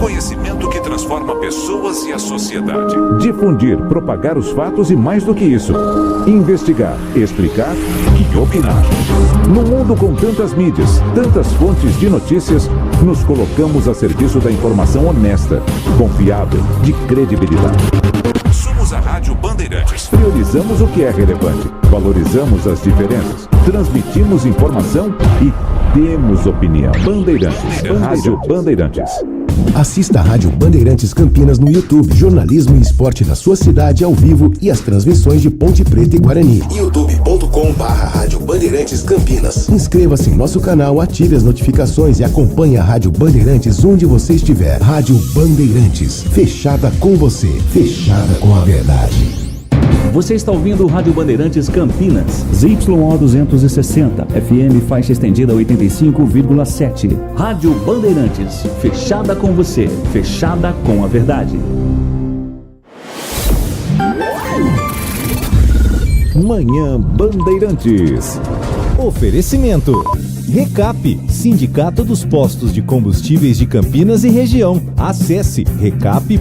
Conhecimento que transforma pessoas e a sociedade. Difundir, propagar os fatos e mais do que isso, investigar, explicar e opinar. No mundo com tantas mídias, tantas fontes de notícias, nos colocamos a serviço da informação honesta, confiável, de credibilidade. Somos a Rádio Bandeirantes. Priorizamos o que é relevante, valorizamos as diferenças, transmitimos informação e temos opinião. Bandeirantes, Rádio Bandeirantes. Assista a Rádio Bandeirantes Campinas no YouTube. Jornalismo e esporte da sua cidade ao vivo e as transmissões de Ponte Preta e Guarani. youtube.com/Rádio Bandeirantes Campinas. Inscreva-se em nosso canal, ative as notificações e acompanhe a Rádio Bandeirantes onde você estiver. Rádio Bandeirantes, fechada com você, fechada com a verdade. Você está ouvindo o Rádio Bandeirantes Campinas, ZYO 260, FM faixa estendida 85,7. Rádio Bandeirantes, fechada com você, fechada com a verdade. Manhã Bandeirantes. Oferecimento. Recap, Sindicato dos Postos de Combustíveis de Campinas e Região. Acesse recap.org.br.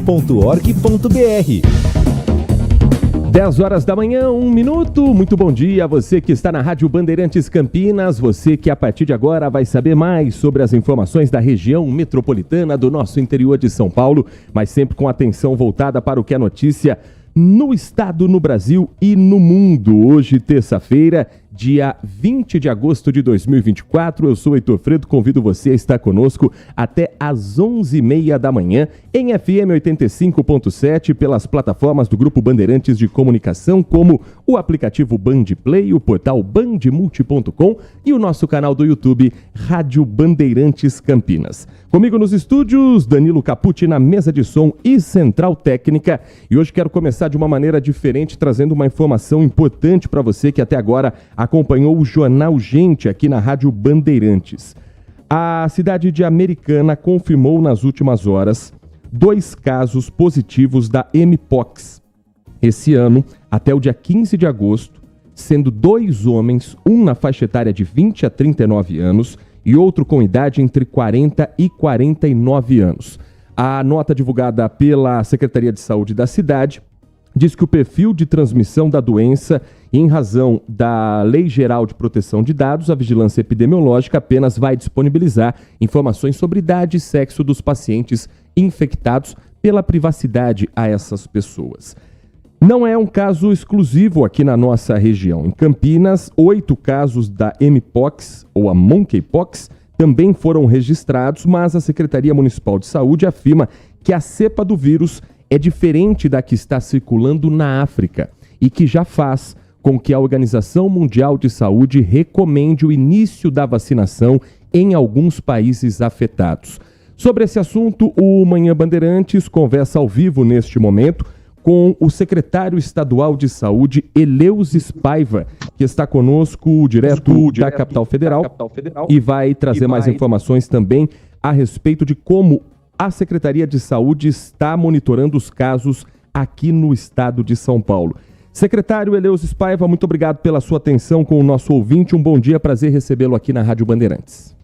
10 horas da manhã, 1 minuto. Muito bom dia a você que está na Rádio Bandeirantes Campinas, você que a partir de agora vai saber mais sobre as informações da região metropolitana do nosso interior de São Paulo, mas sempre com atenção voltada para o que é notícia no estado, no Brasil e no mundo. Hoje, terça-feira, dia 20 de agosto de 2024, eu sou Heitor Fredo, convido você a estar conosco até às 11h30 da manhã, em FM 85.7, pelas plataformas do Grupo Bandeirantes de Comunicação, como o aplicativo Band Play, o portal bandmulti.com e o nosso canal do YouTube, Rádio Bandeirantes Campinas. Comigo nos estúdios, Danilo Capucci na mesa de som e central técnica, e hoje quero começar de uma maneira diferente, trazendo uma informação importante para você que até agora acompanhou o Jornal Gente aqui na Rádio Bandeirantes. A cidade de Americana confirmou nas últimas horas 2 casos positivos da Mpox. Esse ano, até o dia 15 de agosto, sendo 2 homens, um na faixa etária de 20 a 39 anos e outro com idade entre 40 e 49 anos. A nota divulgada pela Secretaria de Saúde da cidade diz que o perfil de transmissão da doença, em razão da Lei Geral de Proteção de Dados, a Vigilância Epidemiológica apenas vai disponibilizar informações sobre idade e sexo dos pacientes infectados pela privacidade a essas pessoas. Não é um caso exclusivo aqui na nossa região. Em Campinas, 8 casos da Mpox, ou a Monkeypox, também foram registrados, mas a Secretaria Municipal de Saúde afirma que a cepa do vírus é diferente da que está circulando na África e que já faz com que a Organização Mundial de Saúde recomende o início da vacinação em alguns países afetados. Sobre esse assunto, o Manhã Bandeirantes conversa ao vivo neste momento com o secretário estadual de Saúde, Eleusis Paiva, que está conosco direto da Capital Federal e vai trazer mais informações também a respeito de como a Secretaria de Saúde está monitorando os casos aqui no estado de São Paulo. Secretário Eleusis Paiva, muito obrigado pela sua atenção com o nosso ouvinte. Um bom dia, prazer recebê-lo aqui na Rádio Bandeirantes.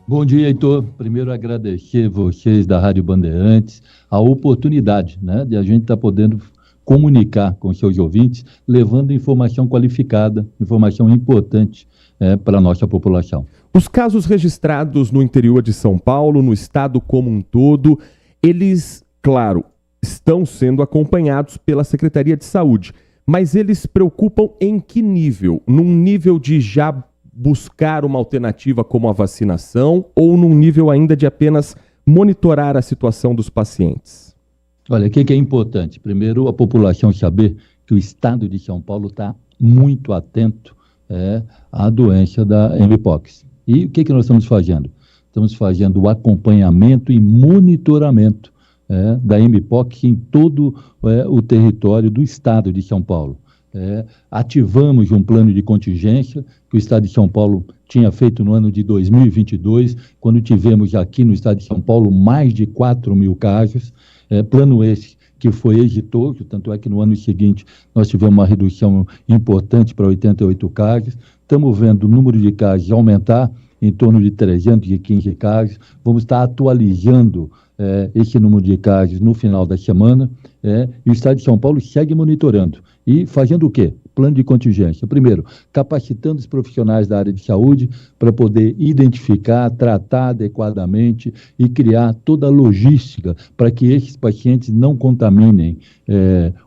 Bom dia, Heitor. Primeiro agradecer vocês da Rádio Bandeirantes a oportunidade, de a gente estar podendo comunicar com seus ouvintes, levando informação qualificada, informação importante para a nossa população. Os casos registrados no interior de São Paulo, no estado como um todo, eles, claro, estão sendo acompanhados pela Secretaria de Saúde, mas eles preocupam em que nível? Num nível de já buscar uma alternativa como a vacinação ou num nível ainda de apenas monitorar a situação dos pacientes? Olha, o que é importante? Primeiro, a população saber que o estado de São Paulo está muito atento à doença da Mpox. E o que nós estamos fazendo? Estamos fazendo o acompanhamento e monitoramento da Mpox em todo o território do estado de São Paulo. Ativamos um plano de contingência que o estado de São Paulo tinha feito no ano de 2022, quando tivemos aqui no estado de São Paulo mais de 4.000 casos. Plano esse que foi exitoso, tanto é que no ano seguinte nós tivemos uma redução importante para 88 casos. Estamos vendo o número de casos aumentar em torno de 315 casos. Vamos estar atualizando esse número de casos no final da semana, e o Estado de São Paulo segue monitorando. E fazendo o quê? Plano de contingência. Primeiro, capacitando os profissionais da área de saúde para poder identificar, tratar adequadamente e criar toda a logística para que esses pacientes não contaminem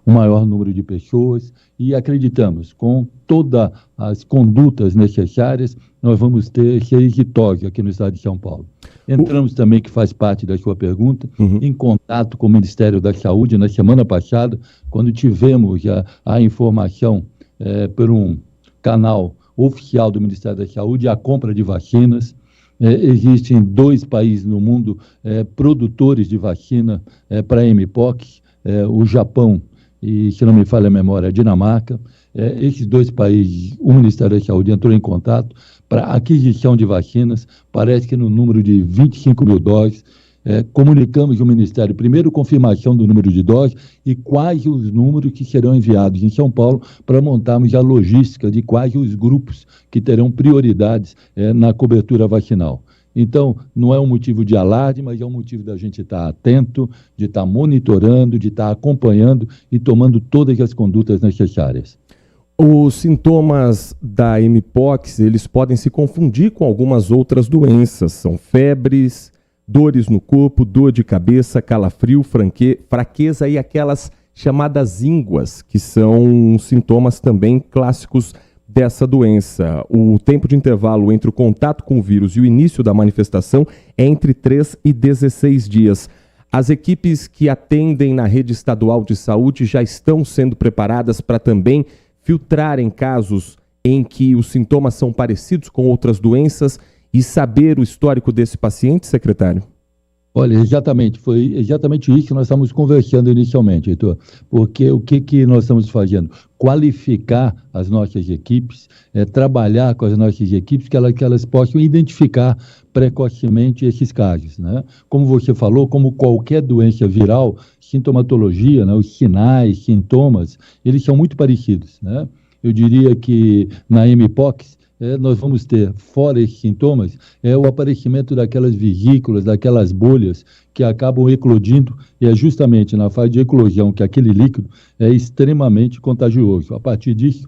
o maior número de pessoas. E acreditamos, com todas as condutas necessárias, nós vamos ter esse êxito aqui no Estado de São Paulo. Entramos também, que faz parte da sua pergunta, em contato com o Ministério da Saúde na semana passada, quando tivemos a informação por um canal oficial do Ministério da Saúde, a compra de vacinas. Existem 2 países no mundo produtores de vacina para a Mpox, o Japão e, se não me falha a memória, a Dinamarca. Esses 2 países, o Ministério da Saúde entrou em contato para aquisição de vacinas, parece que no número de 25 mil doses. Comunicamos ao Ministério, primeiro, confirmação do número de doses e quais os números que serão enviados em São Paulo para montarmos a logística de quais os grupos que terão prioridades na cobertura vacinal. Então, não é um motivo de alarde, mas é um motivo da gente estar atento, de estar monitorando, de estar acompanhando e tomando todas as condutas necessárias. Os sintomas da Mpox, eles podem se confundir com algumas outras doenças. São febres, dores no corpo, dor de cabeça, calafrio, fraqueza e aquelas chamadas ínguas, que são sintomas também clássicos dessa doença. O tempo de intervalo entre o contato com o vírus e o início da manifestação é entre 3 e 16 dias. As equipes que atendem na rede estadual de saúde já estão sendo preparadas para também filtrarem casos em que os sintomas são parecidos com outras doenças e saber o histórico desse paciente, secretário? Olha, exatamente, foi exatamente isso que nós estamos conversando inicialmente, Heitor, porque o que nós estamos fazendo? Qualificar as nossas equipes, trabalhar com as nossas equipes, que elas possam identificar precocemente esses casos, né? Como você falou, como qualquer doença viral, sintomatologia, né, os sinais, sintomas, eles são muito parecidos, né? Eu diria que na Mpox, nós vamos ter, fora esses sintomas, o aparecimento daquelas vesículas, daquelas bolhas que acabam eclodindo, e é justamente na fase de eclosão que aquele líquido é extremamente contagioso. A partir disso,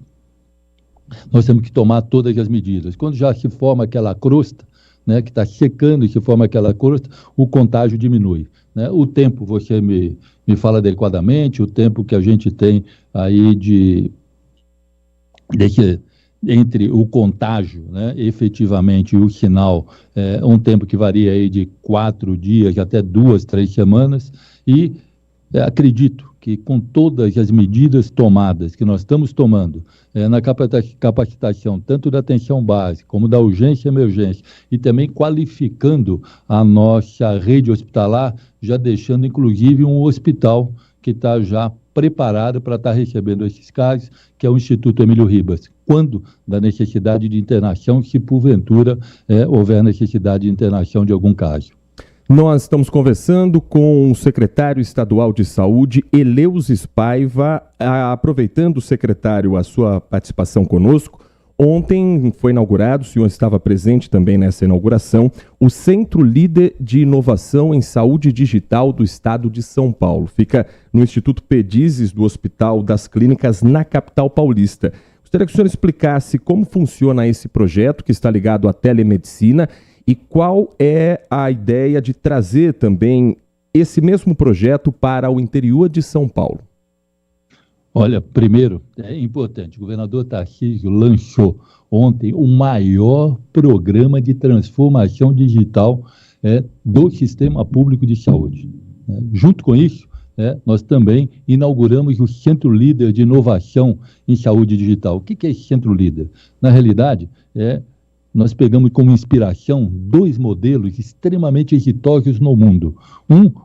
nós temos que tomar todas as medidas. Quando já se forma aquela crosta, né, que está secando e se forma aquela crosta, o contágio diminui, né? O tempo, você me fala adequadamente, o tempo que a gente tem aí entre o contágio, né, efetivamente, e o sinal, um tempo que varia aí de 4 dias até 2, 3 semanas, e acredito que com todas as medidas tomadas, que nós estamos tomando, na capacitação tanto da atenção básica, como da urgência e emergência, e também qualificando a nossa rede hospitalar, já deixando inclusive um hospital que está já preparado para estar recebendo esses casos, que é o Instituto Emílio Ribas, quando da necessidade de internação, se porventura houver necessidade de internação de algum caso. Nós estamos conversando com o secretário estadual de saúde, Eleusis Paiva. Aproveitando, secretário, a sua participação conosco, ontem foi inaugurado, o senhor estava presente também nessa inauguração, o Centro Líder de Inovação em Saúde Digital do Estado de São Paulo. Fica no Instituto Perdizes do Hospital das Clínicas, na capital paulista. Gostaria que o senhor explicasse como funciona esse projeto que está ligado à telemedicina e qual é a ideia de trazer também esse mesmo projeto para o interior de São Paulo. Olha, primeiro, é importante, o governador Tarcísio lançou ontem o maior programa de transformação digital do sistema público de saúde. Junto com isso, nós também inauguramos o Centro Líder de Inovação em Saúde Digital. O que é esse Centro Líder? Na realidade, nós pegamos como inspiração 2 modelos extremamente exitosos no mundo.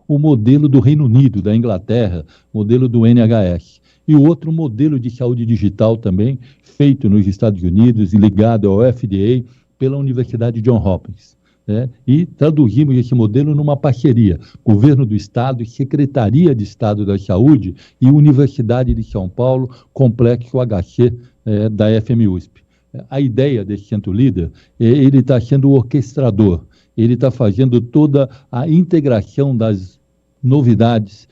O modelo do Reino Unido, da Inglaterra, modelo do NHS. E o outro modelo de saúde digital também, feito nos Estados Unidos e ligado ao FDA pela Universidade Johns Hopkins. E traduzimos esse modelo numa parceria, Governo do Estado, Secretaria de Estado da Saúde e Universidade de São Paulo, Complexo HC da FMUSP. a ideia desse centro líder, ele está sendo o orquestrador, ele está fazendo toda a integração das novidades,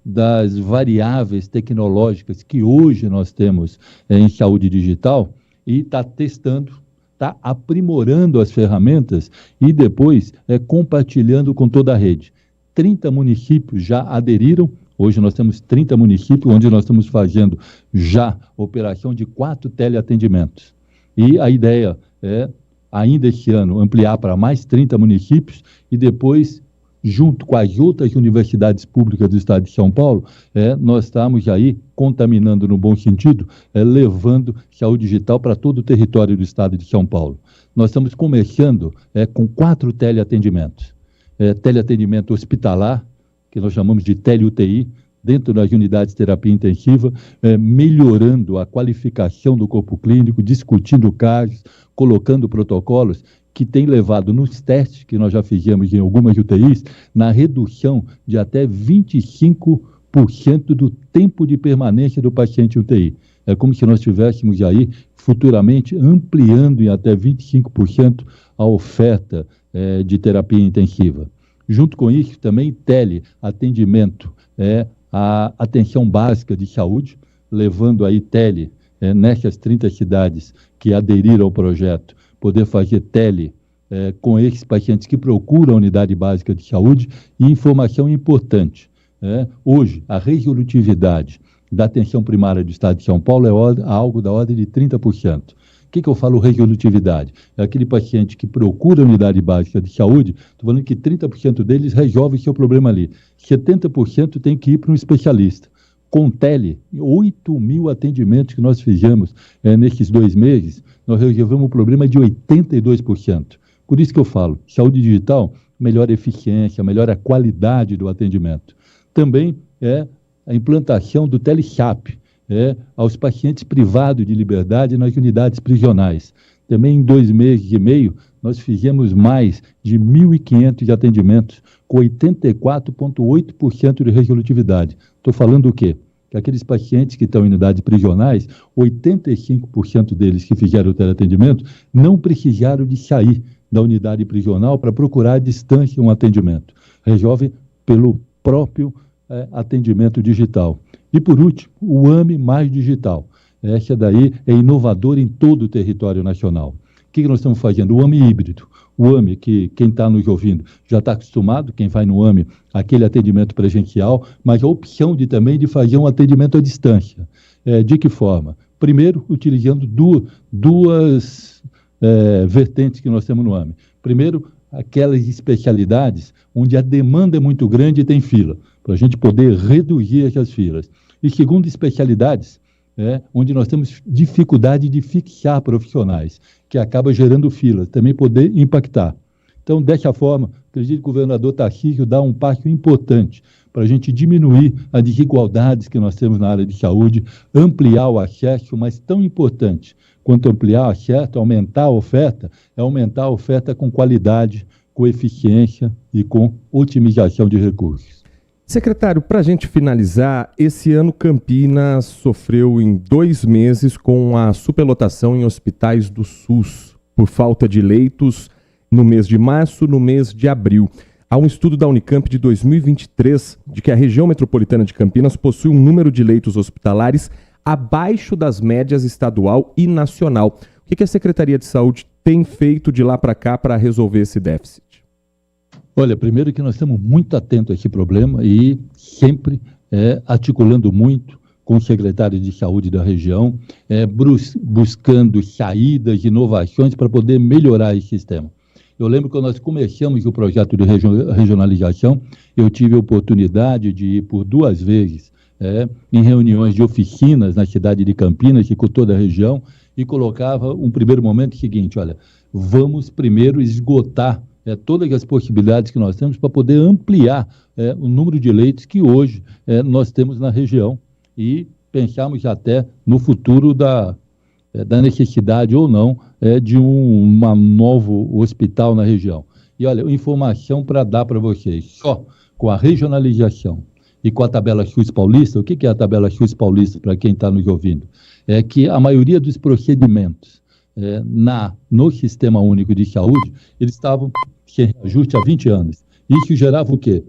das variáveis tecnológicas que hoje nós temos em saúde digital, e está testando, está aprimorando as ferramentas e depois compartilhando com toda a rede. 30 municípios já aderiram. Hoje nós temos 30 municípios onde nós estamos fazendo já operação de 4 teleatendimentos. E a ideia é, ainda este ano, ampliar para mais 30 municípios e depois, junto com as outras universidades públicas do estado de São Paulo, nós estamos aí contaminando no bom sentido, levando saúde digital para todo o território do estado de São Paulo. Nós estamos começando com 4 teleatendimentos. Teleatendimento hospitalar, que nós chamamos de tele-UTI, dentro das unidades de terapia intensiva, melhorando a qualificação do corpo clínico, discutindo casos, colocando protocolos que tem levado nos testes que nós já fizemos em algumas UTIs, na redução de até 25% do tempo de permanência do paciente em UTI. É como se nós estivéssemos aí futuramente ampliando em até 25% a oferta de terapia intensiva. Junto com isso, também teleatendimento, a atenção básica de saúde, levando aí nessas 30 cidades que aderiram ao projeto, poder fazer com esses pacientes que procuram a unidade básica de saúde. E informação importante, hoje a resolutividade da atenção primária do estado de São Paulo é algo da ordem de 30%. O que eu falo resolutividade? É aquele paciente que procura a unidade básica de saúde, estou falando que 30% deles resolve o seu problema ali. 70% tem que ir para um especialista. Com 8 mil atendimentos que nós fizemos nesses 2 meses, nós resolvemos o problema de 82%. Por isso que eu falo, saúde digital melhora a eficiência, melhora a qualidade do atendimento. Também a implantação do TeleChap, aos pacientes privados de liberdade nas unidades prisionais. Também em 2 meses e meio, nós fizemos mais de 1.500 atendimentos, com 84,8% de resolutividade. Estou falando o quê? Que aqueles pacientes que estão em unidades prisionais, 85% deles que fizeram o teleatendimento, não precisaram de sair da unidade prisional para procurar à distância um atendimento. Resolve pelo próprio atendimento digital. E, por último, o AME mais digital. Essa daí é inovadora em todo o território nacional. O que nós estamos fazendo? O AME híbrido. O AME, que quem está nos ouvindo já está acostumado, quem vai no AME, aquele atendimento presencial, mas a opção também de fazer um atendimento à distância. De que forma? Primeiro, utilizando duas vertentes que nós temos no AME. Primeiro, aquelas especialidades onde a demanda é muito grande e tem fila, para a gente poder reduzir essas filas. E segundo, especialidades onde nós temos dificuldade de fixar profissionais, que acaba gerando filas, também poder impactar. Então, dessa forma, acredito que o governador Tarcísio dá um passo importante para a gente diminuir as desigualdades que nós temos na área de saúde, ampliar o acesso, mas tão importante quanto ampliar o acesso, aumentar a oferta, é aumentar a oferta com qualidade, com eficiência e com otimização de recursos. Secretário, para a gente finalizar, esse ano Campinas sofreu em 2 meses com a superlotação em hospitais do SUS, por falta de leitos no mês de março, no mês de abril. Há um estudo da Unicamp de 2023 de que a região metropolitana de Campinas possui um número de leitos hospitalares abaixo das médias estadual e nacional. O que a Secretaria de Saúde tem feito de lá para cá para resolver esse déficit? Olha, primeiro que nós estamos muito atentos a esse problema e sempre articulando muito com o secretário de saúde da região, buscando saídas, inovações para poder melhorar esse sistema. Eu lembro que quando nós começamos o projeto de regionalização, eu tive a oportunidade de ir por 2 vezes em reuniões de oficinas na cidade de Campinas e com toda a região, e colocava um primeiro momento seguinte: olha, vamos primeiro esgotar todas as possibilidades que nós temos para poder ampliar o número de leitos que hoje nós temos na região, e pensarmos até no futuro da necessidade ou não de um novo hospital na região. E olha, informação para dar para vocês, só com a regionalização e com a tabela SUS paulista. O que é a tabela SUS paulista, para quem está nos ouvindo? É que a maioria dos procedimentos no Sistema Único de Saúde, eles estavam sem reajuste há 20 anos. Isso gerava o quê?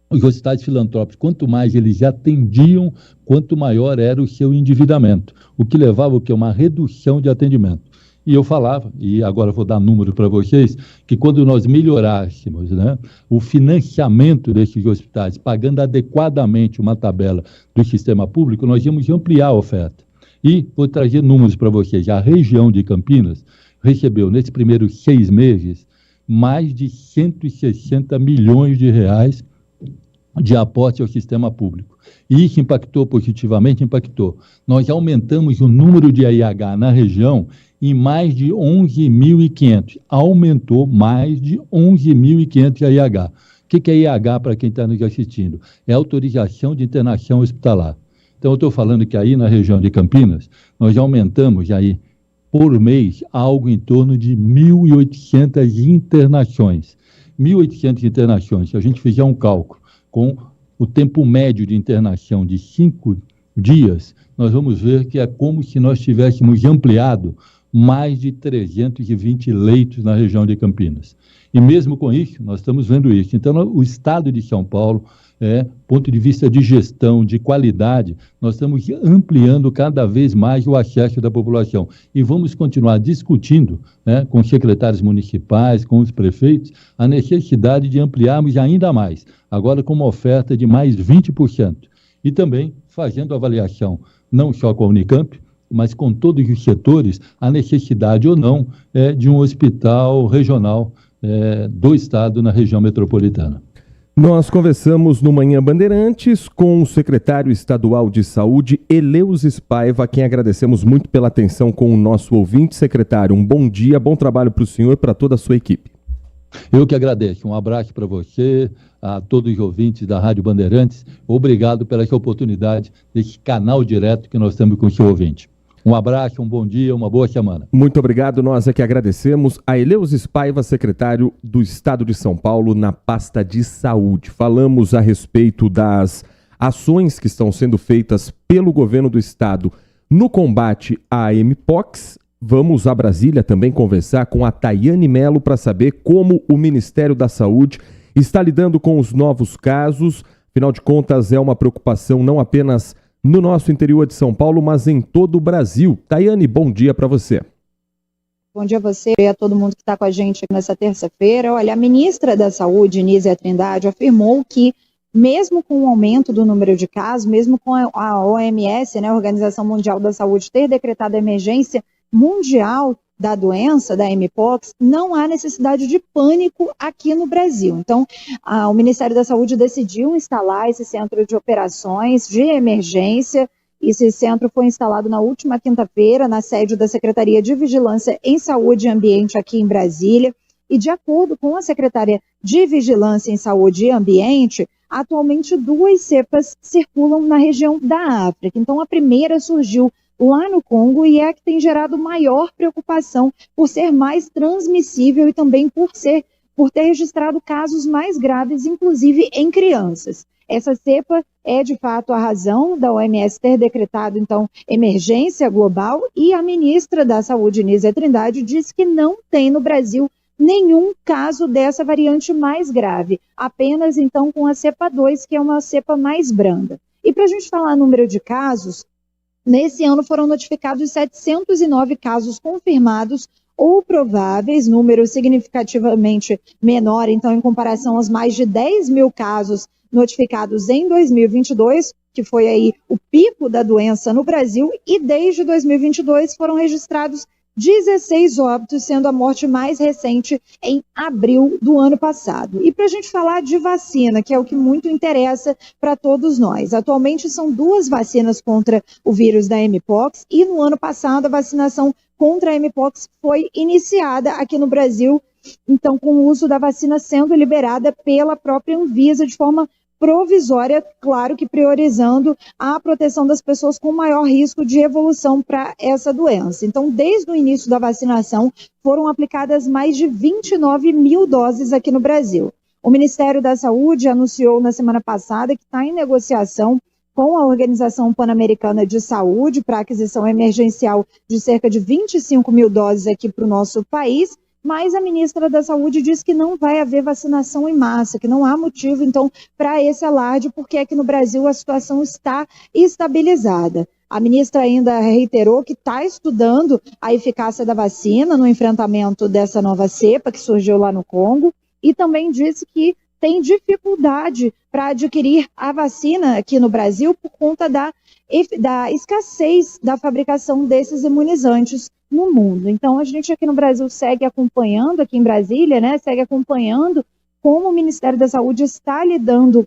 Os hospitais filantrópicos, quanto mais eles atendiam, quanto maior era o seu endividamento, o que levava o quê? Uma redução de atendimento. E eu falava, e agora vou dar número para vocês, que quando nós melhorássemos, né, o financiamento desses hospitais, pagando adequadamente uma tabela do sistema público, nós íamos ampliar a oferta. E vou trazer números para vocês. A região de Campinas recebeu, nesses primeiros 6 meses, mais de 160 milhões de reais de aporte ao sistema público. E isso impactou positivamente? Impactou. Nós aumentamos o número de IH na região em mais de 11.500. Aumentou mais de 11.500 IH. O que é IH para quem está nos assistindo? É autorização de internação hospitalar. Então, eu estou falando que aí na região de Campinas, nós aumentamos aí, por mês, algo em torno de 1.800 internações. 1.800 internações, se a gente fizer um cálculo com o tempo médio de internação de 5 dias, nós vamos ver que é como se nós tivéssemos ampliado mais de 320 leitos na região de Campinas. E mesmo com isso, nós estamos vendo isso. Então, o Estado de São Paulo, ponto de vista de gestão, de qualidade, nós estamos ampliando cada vez mais o acesso da população. E vamos continuar discutindo, com os secretários municipais, com os prefeitos, a necessidade de ampliarmos ainda mais, agora com uma oferta de mais 20%. E também fazendo avaliação, não só com a Unicamp, mas com todos os setores, a necessidade ou não de um hospital regional do Estado na região metropolitana. Nós conversamos no Manhã Bandeirantes com o secretário estadual de Saúde, Eleusis Paiva, a quem agradecemos muito pela atenção com o nosso ouvinte. Secretário, um bom dia, bom trabalho para o senhor e para toda a sua equipe. Eu que agradeço. Um abraço para você, a todos os ouvintes da Rádio Bandeirantes. Obrigado pela essa oportunidade desse canal direto que nós temos com o seu ouvinte. Um abraço, um bom dia, uma boa semana. Muito obrigado, nós é que agradecemos a Eleusis Paiva, secretário do Estado de São Paulo na pasta de saúde. Falamos a respeito das ações que estão sendo feitas pelo governo do Estado no combate à Mpox. Vamos a Brasília também conversar com a Tayane Mello para saber como o Ministério da Saúde está lidando com os novos casos. Afinal de contas, é uma preocupação não apenas no nosso interior de São Paulo, mas em todo o Brasil. Tayane, bom dia para você. Bom dia a você e a todo mundo que está com a gente nessa terça-feira. Olha, a ministra da Saúde, Nízia Trindade, afirmou que mesmo com o aumento do número de casos, mesmo com a OMS, a Organização Mundial da Saúde, ter decretado a emergência mundial da doença, da Mpox, não há necessidade de pânico aqui no Brasil. Então, o Ministério da Saúde decidiu instalar esse centro de operações de emergência. Esse centro foi instalado na última quinta-feira, na sede da Secretaria de Vigilância em Saúde e Ambiente aqui em Brasília. E de acordo com a Secretaria de Vigilância em Saúde e Ambiente, atualmente 2 cepas circulam na região da África. Então, a primeira surgiu lá no Congo e é a que tem gerado maior preocupação por ser mais transmissível e também por ter registrado casos mais graves, inclusive em crianças. Essa cepa é, de fato, a razão da OMS ter decretado, então, emergência global, e a ministra da Saúde, Nízia Trindade, disse que não tem no Brasil nenhum caso dessa variante mais grave, apenas, então, com a cepa 2, que é uma cepa mais branda. E para a gente falar número de casos, nesse ano foram notificados 709 casos confirmados ou prováveis, número significativamente menor, então, em comparação aos mais de 10 mil casos notificados em 2022, que foi aí o pico da doença no Brasil, e desde 2022 foram registrados 16 óbitos, sendo a morte mais recente em abril do ano passado. E para a gente falar de vacina, que é o que muito interessa para todos nós. Atualmente são 2 vacinas contra o vírus da Mpox, e no ano passado a vacinação contra a Mpox foi iniciada aqui no Brasil, então com o uso da vacina sendo liberada pela própria Anvisa de forma provisória, claro que priorizando a proteção das pessoas com maior risco de evolução para essa doença. Então, desde o início da vacinação, foram aplicadas mais de 29 mil doses aqui no Brasil. O Ministério da Saúde anunciou na semana passada que está em negociação com a Organização Pan-Americana de Saúde para aquisição emergencial de cerca de 25 mil doses aqui para o nosso país, mas a ministra da Saúde diz que não vai haver vacinação em massa, que não há motivo, então, para esse alarde, porque aqui no Brasil a situação está estabilizada. A ministra ainda reiterou que está estudando a eficácia da vacina no enfrentamento dessa nova cepa que surgiu lá no Congo e também disse que tem dificuldade para adquirir a vacina aqui no Brasil por conta da escassez da fabricação desses imunizantes no mundo. Então, a gente aqui no Brasil segue acompanhando, aqui em Brasília, né, segue acompanhando como o Ministério da Saúde está lidando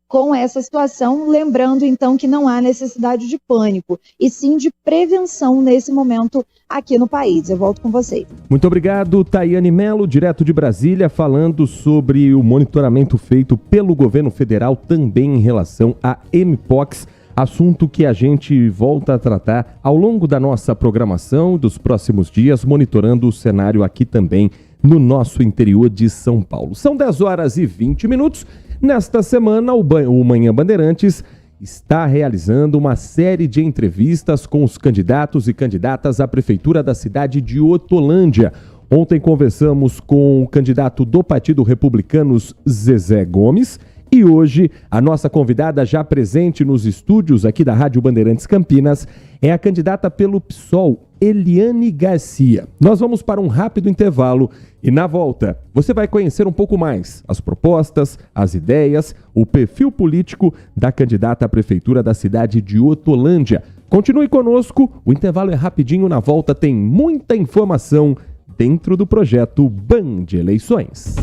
com essa situação, lembrando então que não há necessidade de pânico, e sim de prevenção nesse momento aqui no país. Eu volto com vocês. Muito obrigado, Tayane Mello, direto de Brasília, falando sobre o monitoramento feito pelo governo federal também em relação à Mpox, assunto que a gente volta a tratar ao longo da nossa programação dos próximos dias, monitorando o cenário aqui também no nosso interior de São Paulo. São 10h20. Nesta semana, o Manhã Bandeirantes está realizando uma série de entrevistas com os candidatos e candidatas à prefeitura da cidade de Hortolândia. Ontem conversamos com o candidato do Partido Republicanos, Zezé Gomes, e hoje a nossa convidada já presente nos estúdios aqui da Rádio Bandeirantes Campinas é a candidata pelo PSOL, Eliane Garcia. Nós vamos para um rápido intervalo e na volta você vai conhecer um pouco mais as propostas, as ideias, o perfil político da candidata à prefeitura da cidade de Hortolândia. Continue conosco, o intervalo é rapidinho, na volta tem muita informação dentro do projeto Band Eleições.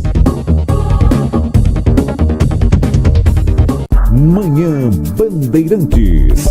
Manhã Bandeirantes.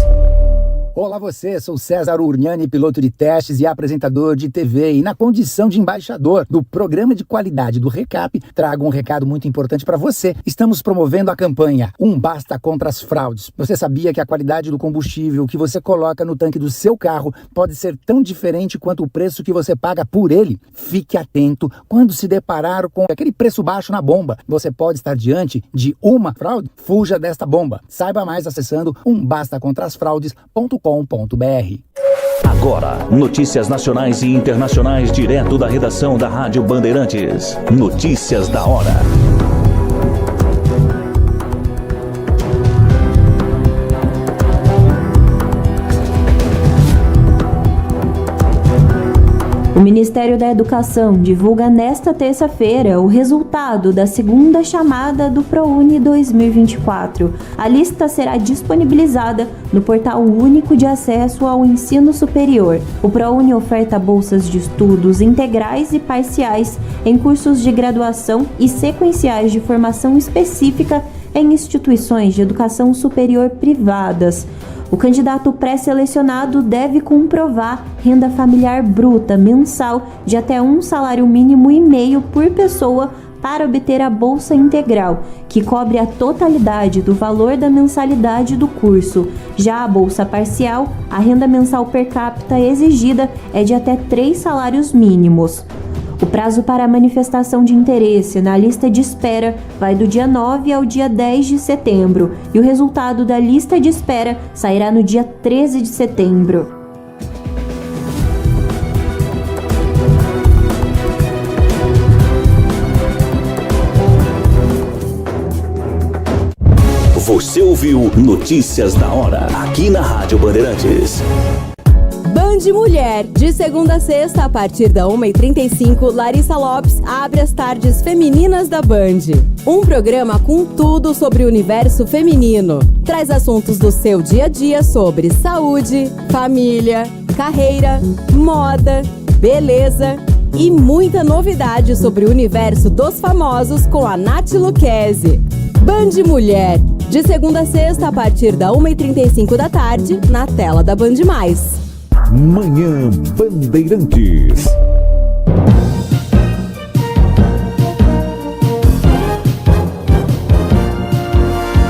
Olá você, sou César Urniani, piloto de testes e apresentador de TV, e na condição de embaixador do programa de qualidade do Recap, trago um recado muito importante para você. Estamos promovendo a campanha Um Basta contra as Fraudes. Você sabia que a qualidade do combustível que você coloca no tanque do seu carro pode ser tão diferente quanto o preço que você paga por ele? Fique atento quando se deparar com aquele preço baixo na bomba. Você pode estar diante de uma fraude? Fuja desta bomba. Saiba mais acessando umbastacontrasfraudes.com.br. Agora, notícias nacionais e internacionais direto da redação da Rádio Bandeirantes. Notícias da hora. O Ministério da Educação divulga nesta terça-feira o resultado da segunda chamada do ProUni 2024. A lista será disponibilizada no Portal Único de Acesso ao Ensino Superior. O ProUni oferta bolsas de estudos integrais e parciais em cursos de graduação e sequenciais de formação específica em instituições de educação superior privadas. O candidato pré-selecionado deve comprovar renda familiar bruta mensal de até um salário mínimo e meio por pessoa para obter a bolsa integral, que cobre a totalidade do valor da mensalidade do curso. Já a bolsa parcial, a renda mensal per capita exigida é de até 3 salários mínimos. O prazo para a manifestação de interesse na lista de espera vai do dia 9 ao dia 10 de setembro e o resultado da lista de espera sairá no dia 13 de setembro. Você ouviu Notícias da Hora, aqui na Rádio Bandeirantes. Band Mulher, de segunda a sexta, a partir da 1h35, Larissa Lopes abre as tardes femininas da Band. Um programa com tudo sobre o universo feminino. Traz assuntos do seu dia a dia sobre saúde, família, carreira, moda, beleza e muita novidade sobre o universo dos famosos com a Nath Lucchesi. Band Mulher, de segunda a sexta, a partir da 1h35 da tarde, na tela da Band+. Manhã Bandeirantes.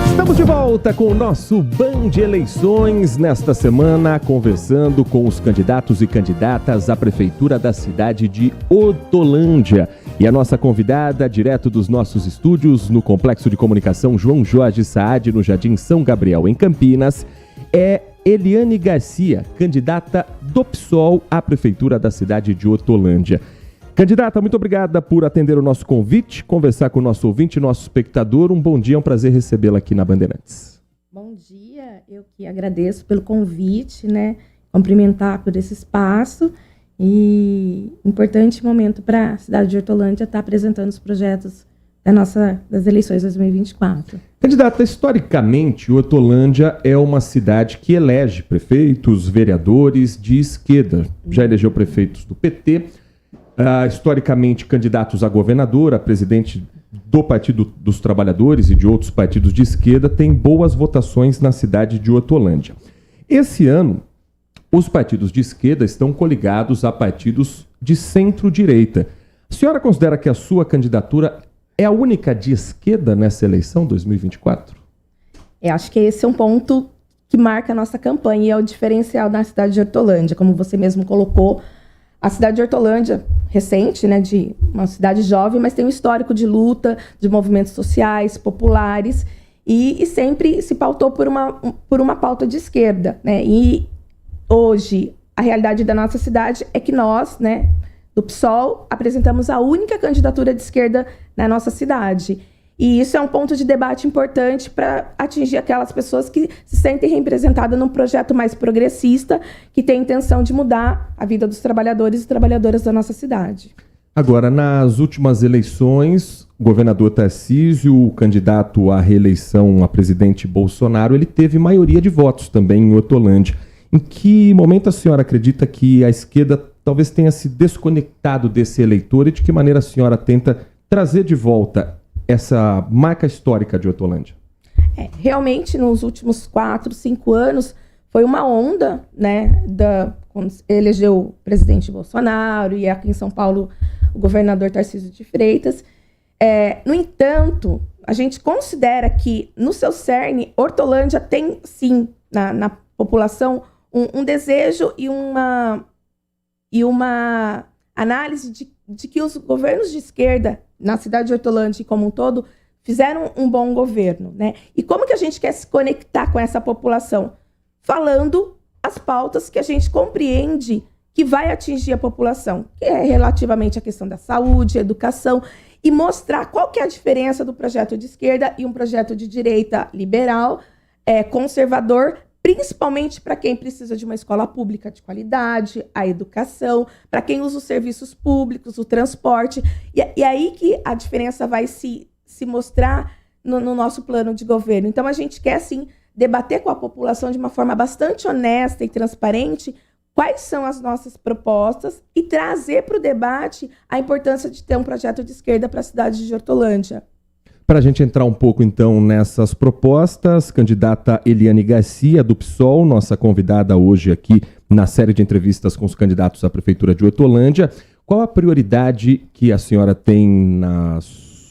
Estamos de volta com o nosso Band Eleições nesta semana, conversando com os candidatos e candidatas à prefeitura da cidade de Hortolândia. E a nossa convidada, direto dos nossos estúdios no Complexo de Comunicação João Jorge Saad, no Jardim São Gabriel, em Campinas, é Eliane Garcia, candidata do PSOL à Prefeitura da cidade de Hortolândia. Candidata, muito obrigada por atender o nosso convite, conversar com o nosso ouvinte, nosso espectador. Um bom dia, é um prazer recebê-la aqui na Bandeirantes. Bom dia, eu que agradeço pelo convite, né? Cumprimentar por esse espaço. E importante momento para a cidade de Hortolândia estar apresentando os projetos das eleições 2024. Candidata, historicamente, Hortolândia é uma cidade que elege prefeitos, vereadores de esquerda. Já elegeu prefeitos do PT, historicamente candidatos a governador, a presidente do Partido dos Trabalhadores e de outros partidos de esquerda, tem boas votações na cidade de Hortolândia. Esse ano, os partidos de esquerda estão coligados a partidos de centro-direita. A senhora considera que a sua candidatura é a única de esquerda nessa eleição 2024? Eu acho que esse é um ponto que marca a nossa campanha e é o diferencial da cidade de Hortolândia. Como você mesmo colocou, a cidade de Hortolândia, recente, né, de uma cidade jovem, mas tem um histórico de luta, de movimentos sociais, populares, e sempre se pautou por uma pauta de esquerda, né? E hoje, a realidade da nossa cidade é que nós, né, do PSOL, apresentamos a única candidatura de esquerda na nossa cidade. E isso é um ponto de debate importante para atingir aquelas pessoas que se sentem representadas num projeto mais progressista, que tem a intenção de mudar a vida dos trabalhadores e trabalhadoras da nossa cidade. Agora, nas últimas eleições, o governador Tarcísio, o candidato à reeleição a presidente Bolsonaro, ele teve maioria de votos também em Hortolândia. Em que momento a senhora acredita que a esquerda talvez tenha se desconectado desse eleitor e de que maneira a senhora tenta trazer de volta essa marca histórica de Hortolândia? Realmente, nos últimos 4, 5 anos, foi uma onda, né, quando elegeu o presidente Bolsonaro e aqui em São Paulo o governador Tarcísio de Freitas. No entanto, a gente considera que no seu cerne, Hortolândia tem, sim, na população, um desejo e uma análise de que os governos de esquerda na cidade de Hortolândia como um todo fizeram um bom governo, né? E como que a gente quer se conectar com essa população? Falando as pautas que a gente compreende que vai atingir a população, que é relativamente a questão da saúde, educação, e mostrar qual que é a diferença do projeto de esquerda e um projeto de direita liberal, conservador, principalmente para quem precisa de uma escola pública de qualidade, a educação, para quem usa os serviços públicos, o transporte. E aí que a diferença vai se mostrar no nosso plano de governo. Então, a gente quer, sim, debater com a população de uma forma bastante honesta e transparente quais são as nossas propostas e trazer para o debate a importância de ter um projeto de esquerda para a cidade de Hortolândia. Para a gente entrar um pouco, então, nessas propostas, candidata Eliane Garcia, do PSOL, nossa convidada hoje aqui na série de entrevistas com os candidatos à Prefeitura de Hortolândia. Qual a prioridade que a senhora tem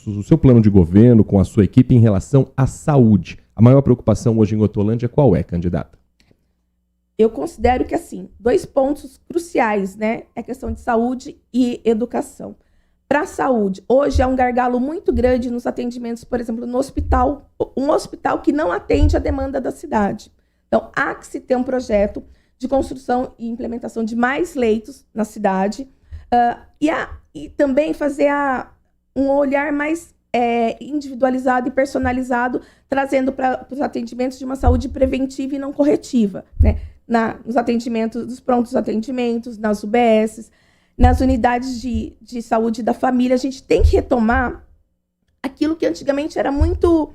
no seu plano de governo, com a sua equipe, em relação à saúde? A maior preocupação hoje em Hortolândia, qual é, candidata? Eu considero que, assim, 2 pontos cruciais, né? É a questão de saúde e educação. Para a saúde, hoje é um gargalo muito grande nos atendimentos, por exemplo, no hospital, um hospital que não atende a demanda da cidade. Então, há que se ter um projeto de construção e implementação de mais leitos na cidade e também fazer um olhar mais individualizado e personalizado, trazendo para os atendimentos de uma saúde preventiva e não corretiva, né? Nos atendimentos, dos prontos atendimentos, nas UBSs, nas unidades de saúde da família. A gente tem que retomar aquilo que antigamente era muito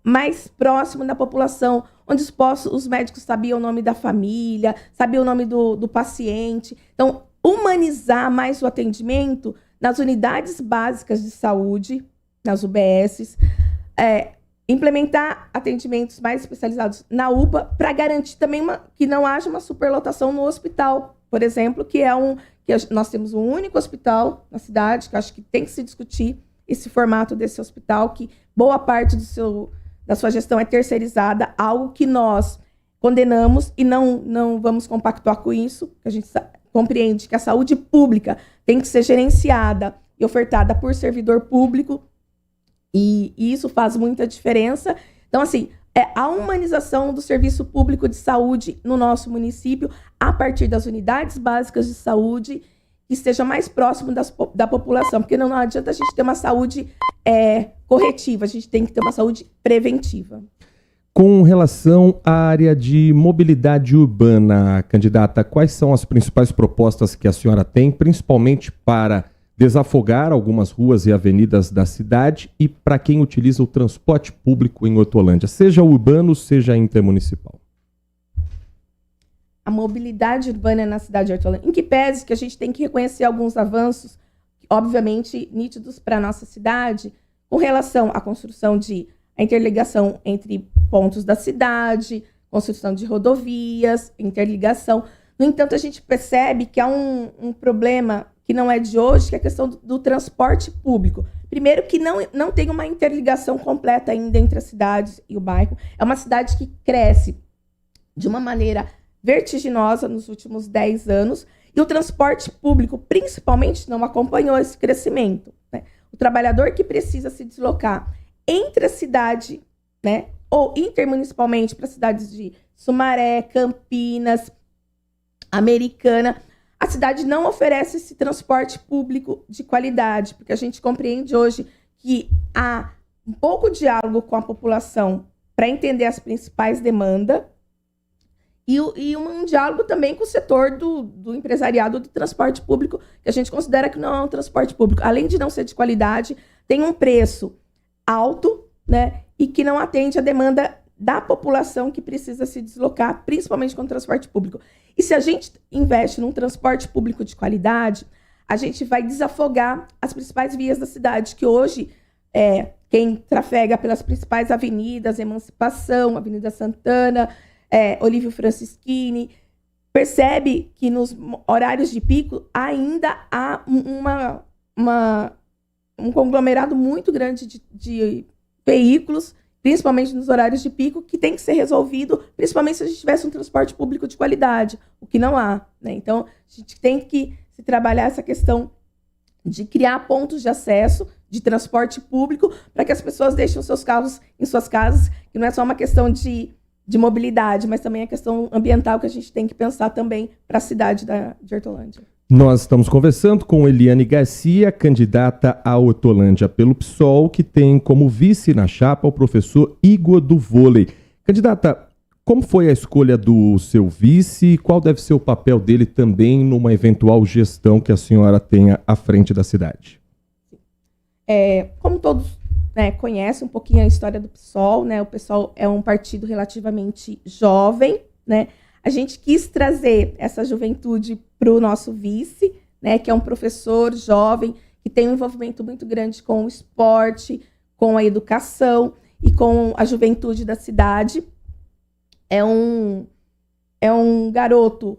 mais próximo da população, onde os médicos sabiam o nome da família, sabiam o nome do paciente. Então, humanizar mais o atendimento nas unidades básicas de saúde, nas UBSs, implementar atendimentos mais especializados na UPA, para garantir também que não haja uma superlotação no hospital, por exemplo, que nós temos um único hospital na cidade, que acho que tem que se discutir esse formato desse hospital, que boa parte da sua gestão é terceirizada, algo que nós condenamos e não vamos compactuar com isso, que a gente compreende que a saúde pública tem que ser gerenciada e ofertada por servidor público, e isso faz muita diferença. Então, assim, a humanização do serviço público de saúde no nosso município, a partir das unidades básicas de saúde, que esteja mais próximo da população, porque não adianta a gente ter uma saúde corretiva, a gente tem que ter uma saúde preventiva. Com relação à área de mobilidade urbana, candidata, quais são as principais propostas que a senhora tem, principalmente para desafogar algumas ruas e avenidas da cidade e para quem utiliza o transporte público em Hortolândia, seja urbano, seja intermunicipal? A mobilidade urbana na cidade de Hortolândia, em que pese que a gente tem que reconhecer alguns avanços, obviamente nítidos para a nossa cidade, com relação à construção a interligação entre pontos da cidade, construção de rodovias, interligação. No entanto, a gente percebe que há um problema que não é de hoje, que é a questão do transporte público. Primeiro, que não tem uma interligação completa ainda entre as cidades e o bairro. É uma cidade que cresce de uma maneira vertiginosa nos últimos 10 anos, e o transporte público, principalmente, não acompanhou esse crescimento, né? O trabalhador que precisa se deslocar entre a cidade, né, ou intermunicipalmente para cidades de Sumaré, Campinas, Americana, a cidade não oferece esse transporte público de qualidade, porque a gente compreende hoje que há um pouco diálogo com a população para entender as principais demandas, e um diálogo também com o setor do empresariado do transporte público, que a gente considera que não é um transporte público. Além de não ser de qualidade, tem um preço alto, né, e que não atende a demanda da população que precisa se deslocar, principalmente com o transporte público. E se a gente investe num transporte público de qualidade, a gente vai desafogar as principais vias da cidade, que hoje, quem trafega pelas principais avenidas, Emancipação, Avenida Santana, Olívio Francischini, percebe que nos horários de pico ainda há um conglomerado muito grande de veículos, principalmente nos horários de pico, que tem que ser resolvido, principalmente se a gente tivesse um transporte público de qualidade, o que não há, né? Então, a gente tem que se trabalhar essa questão de criar pontos de acesso de transporte público para que as pessoas deixem os seus carros em suas casas, que não é só uma questão de mobilidade, mas também a questão ambiental que a gente tem que pensar também para a cidade de Hortolândia. Nós estamos conversando com Eliane Garcia, candidata a Hortolândia pelo PSOL, que tem como vice na chapa o professor Igor do Vôlei. Candidata, como foi a escolha do seu vice? Qual deve ser o papel dele também numa eventual gestão que a senhora tenha à frente da cidade? Como todos conhecem um pouquinho a história do PSOL, né? O PSOL é um partido relativamente jovem, né? A gente quis trazer essa juventude para o nosso vice, né, que é um professor jovem, que tem um envolvimento muito grande com o esporte, com a educação e com a juventude da cidade. É um garoto,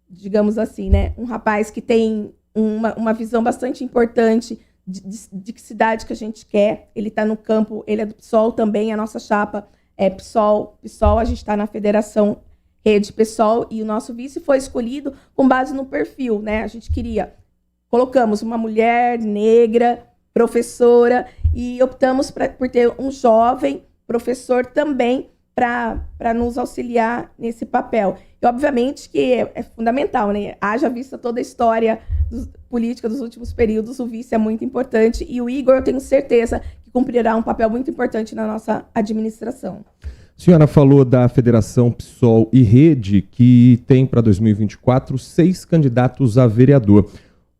digamos assim, né, um rapaz que tem uma visão bastante importante de que cidade que a gente quer. Ele está no campo, ele é do PSOL também, a nossa chapa é PSOL, a gente está na Federação Rede PSOL, e o nosso vice foi escolhido com base no perfil, né? A gente colocamos uma mulher negra, professora, e optamos por ter um jovem professor também para nos auxiliar nesse papel. E, obviamente, que é fundamental, né? Haja vista toda a história política dos últimos períodos, o vice é muito importante, e o Igor, eu tenho certeza que cumprirá um papel muito importante na nossa administração. A senhora falou da Federação PSOL e Rede, que tem para 2024 6 candidatos a vereador.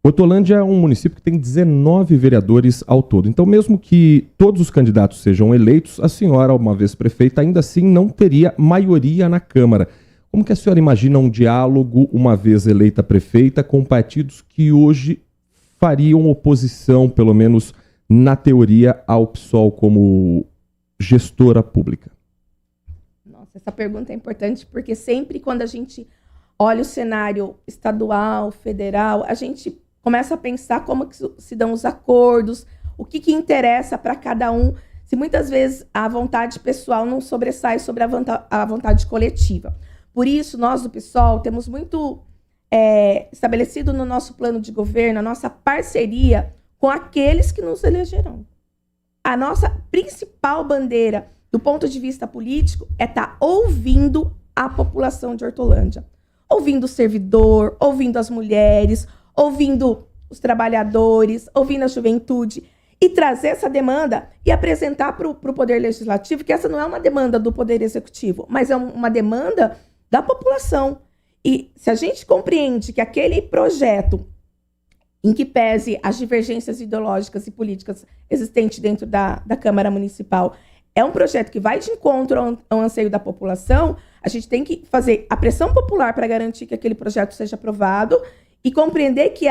Hortolândia é um município que tem 19 vereadores ao todo. Então, mesmo que todos os candidatos sejam eleitos, a senhora, uma vez prefeita, ainda assim não teria maioria na Câmara. Como que a senhora imagina um diálogo, uma vez eleita prefeita, com partidos que hoje fariam oposição, pelo menos na teoria, ao PSOL como gestora pública? Essa pergunta é importante porque sempre quando a gente olha o cenário estadual, federal, a gente começa a pensar como que se dão os acordos, o que interessa para cada um, se muitas vezes a vontade pessoal não sobressai sobre a vontade coletiva. Por isso, nós do PSOL temos muito estabelecido no nosso plano de governo, a nossa parceria com aqueles que nos elegeram. A nossa principal bandeira, do ponto de vista político, é estar ouvindo a população de Hortolândia. Ouvindo o servidor, ouvindo as mulheres, ouvindo os trabalhadores, ouvindo a juventude, e trazer essa demanda e apresentar para o Poder Legislativo que essa não é uma demanda do Poder Executivo, mas é uma demanda da população. E se a gente compreende que aquele projeto, em que pese as divergências ideológicas e políticas existentes dentro da Câmara Municipal, é um projeto que vai de encontro ao anseio da população, a gente tem que fazer a pressão popular para garantir que aquele projeto seja aprovado e compreender que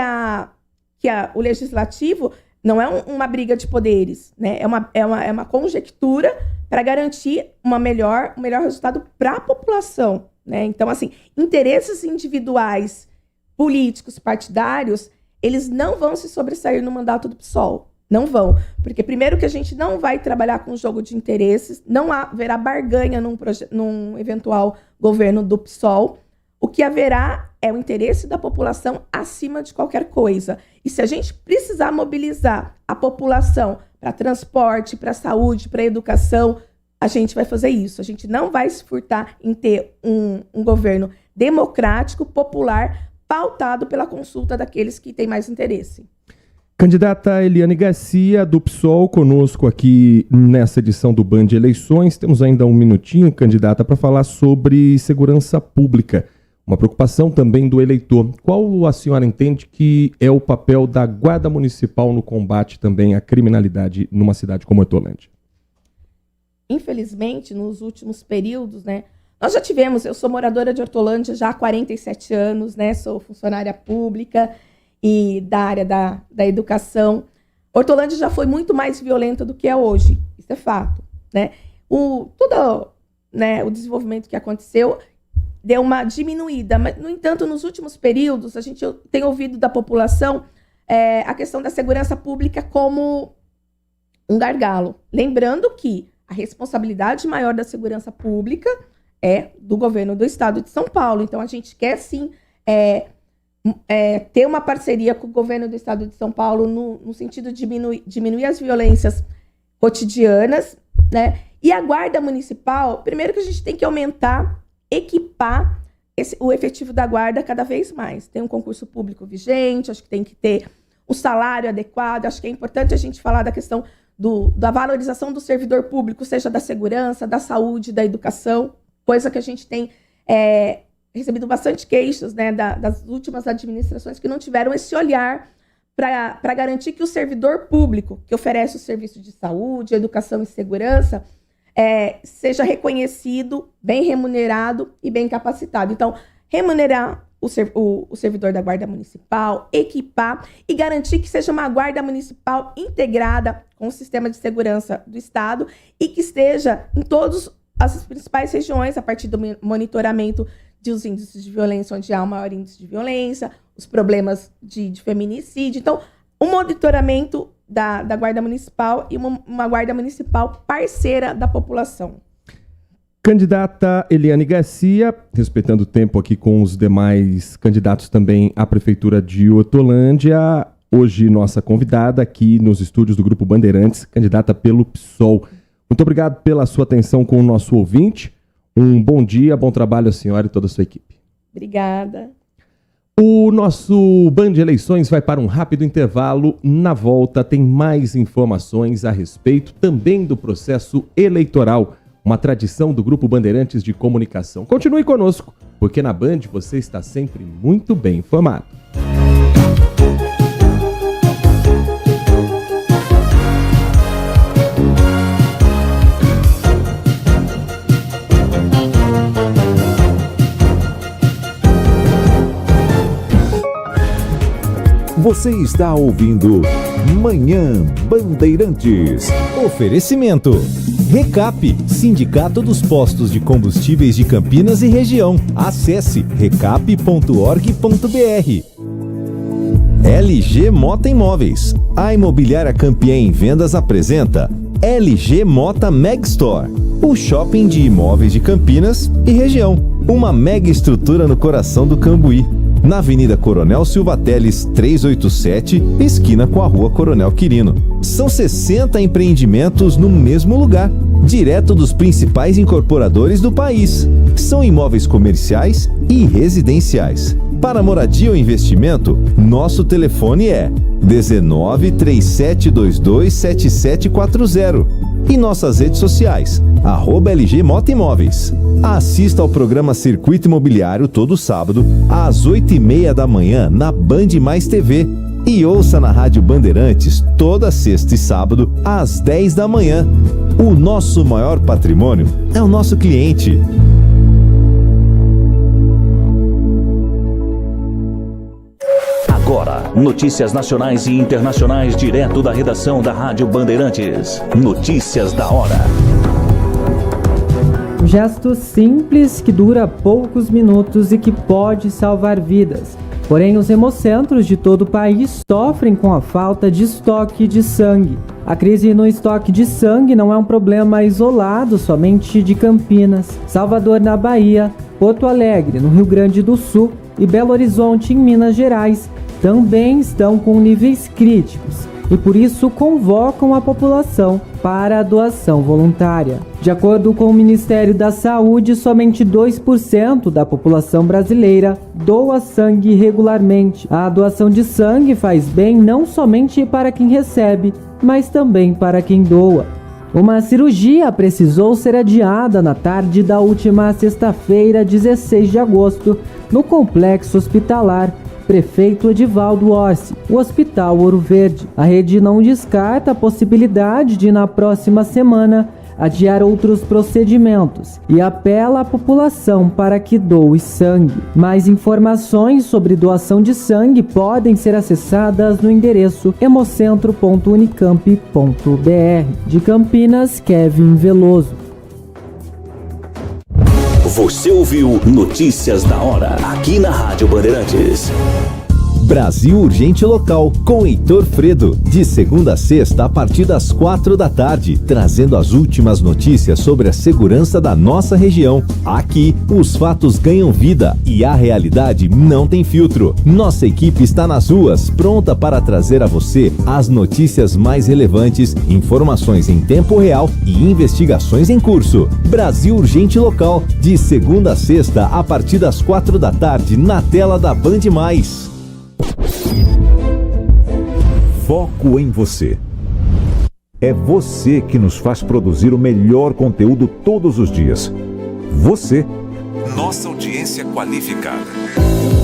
o Legislativo não é uma briga de poderes, né? É uma conjectura para garantir um melhor resultado para a população, né? Então, assim, interesses individuais, políticos, partidários, eles não vão se sobressair no mandato do PSOL. Não vão. Porque, primeiro, que a gente não vai trabalhar com jogo de interesses, não haverá barganha num eventual governo do PSOL. O que haverá é o interesse da população acima de qualquer coisa. E se a gente precisar mobilizar a população para transporte, para saúde, para educação, a gente vai fazer isso. A gente não vai se furtar em ter um governo democrático, popular, pautado pela consulta daqueles que têm mais interesse. Candidata Eliane Garcia, do PSOL, conosco aqui nessa edição do Band Eleições. Temos ainda um minutinho, candidata, para falar sobre segurança pública. Uma preocupação também do eleitor. Qual a senhora entende que é o papel da Guarda Municipal no combate também à criminalidade numa cidade como Hortolândia? Infelizmente, nos últimos períodos, né, nós já tivemos, eu sou moradora de Hortolândia já há 47 anos, né, sou funcionária pública e da área da educação. Hortolândia já foi muito mais violenta do que é hoje, isso é fato, né? Todo, né, o desenvolvimento que aconteceu deu uma diminuída, mas, no entanto, nos últimos períodos, a gente tem ouvido da população a questão da segurança pública como um gargalo. Lembrando que a responsabilidade maior da segurança pública é do governo do estado de São Paulo. Então, a gente quer, sim, ter uma parceria com o governo do estado de São Paulo no sentido de diminuir as violências cotidianas, né? E a Guarda Municipal, primeiro que a gente tem que aumentar, equipar o efetivo da guarda cada vez mais. Tem um concurso público vigente, acho que tem que ter o salário adequado, acho que é importante a gente falar da questão da valorização do servidor público, seja da segurança, da saúde, da educação, coisa que a gente tem recebido bastante queixas, né, das últimas administrações que não tiveram esse olhar para garantir que o servidor público, que oferece o serviço de saúde, educação e segurança, seja reconhecido, bem remunerado e bem capacitado. Então, remunerar o servidor da Guarda Municipal, equipar e garantir que seja uma Guarda Municipal integrada com o sistema de segurança do Estado e que esteja em todas as principais regiões, a partir do monitoramento dos índices de violência, onde há o maior índice de violência, os problemas de feminicídio. Então, o monitoramento da Guarda Municipal e uma Guarda Municipal parceira da população. Candidata Eliane Garcia, respeitando o tempo aqui com os demais candidatos também à Prefeitura de Hortolândia, hoje nossa convidada aqui nos estúdios do Grupo Bandeirantes, candidata pelo PSOL. Muito obrigado pela sua atenção com o nosso ouvinte. Um bom dia, bom trabalho à senhora e toda a sua equipe. Obrigada. O nosso Band Eleições vai para um rápido intervalo. Na volta tem mais informações a respeito também do processo eleitoral, uma tradição do Grupo Bandeirantes de Comunicação. Continue conosco, porque na Band você está sempre muito bem informado. Você está ouvindo Manhã Bandeirantes. Oferecimento. Recap, Sindicato dos Postos de Combustíveis de Campinas e Região. Acesse recap.org.br. LG Mota Imóveis. A imobiliária campeã em vendas apresenta LG Mota Meg Store, o shopping de imóveis de Campinas e região. Uma mega estrutura no coração do Cambuí. na Avenida Coronel Silva Teles, 387, esquina com a Rua Coronel Quirino. São 60 empreendimentos no mesmo lugar, direto dos principais incorporadores do país. São imóveis comerciais e residenciais. Para moradia ou investimento, nosso telefone é 19 3722 7740 e nossas redes sociais, @LG Mota Imóveis. Assista ao programa Circuito Imobiliário todo sábado, às 8h30 da manhã, na Band Mais TV. E ouça na Rádio Bandeirantes toda sexta e sábado, às 10 da manhã. O nosso maior patrimônio é o nosso cliente. Agora, notícias nacionais e internacionais direto da redação da Rádio Bandeirantes. Notícias da hora. Um gesto simples que dura poucos minutos e que pode salvar vidas. Porém, os hemocentros de todo o país sofrem com a falta de estoque de sangue. A crise no estoque de sangue não é um problema isolado somente de Campinas, Salvador, na Bahia, Porto Alegre, no Rio Grande do Sul e Belo Horizonte, em Minas Gerais, também estão com níveis críticos e por isso convocam a população para a doação voluntária. De acordo com o Ministério da Saúde, somente 2% da população brasileira doa sangue regularmente. A doação de sangue faz bem não somente para quem recebe, mas também para quem doa. Uma cirurgia precisou ser adiada na tarde da última sexta-feira, 16 de agosto, no complexo hospitalar Prefeito Edivaldo Orsi, o Hospital Ouro Verde. A rede não descarta a possibilidade de, na próxima semana, adiar outros procedimentos e apela à população para que doe sangue. Mais informações sobre doação de sangue podem ser acessadas no endereço hemocentro.unicamp.br. De Campinas, Kevin Veloso. Você ouviu Notícias da Hora, aqui na Rádio Bandeirantes. Brasil Urgente Local, com Heitor Fredo, de segunda a sexta a partir das 4 da tarde, trazendo as últimas notícias sobre a segurança da nossa região. Aqui, os fatos ganham vida e a realidade não tem filtro. Nossa equipe está nas ruas, pronta para trazer a você as notícias mais relevantes, informações em tempo real e investigações em curso. Brasil Urgente Local, de segunda a sexta a partir das 4 da tarde, na tela da Band Mais. Foco em você. É você que nos faz produzir o melhor conteúdo todos os dias. Você. Nossa audiência qualificada.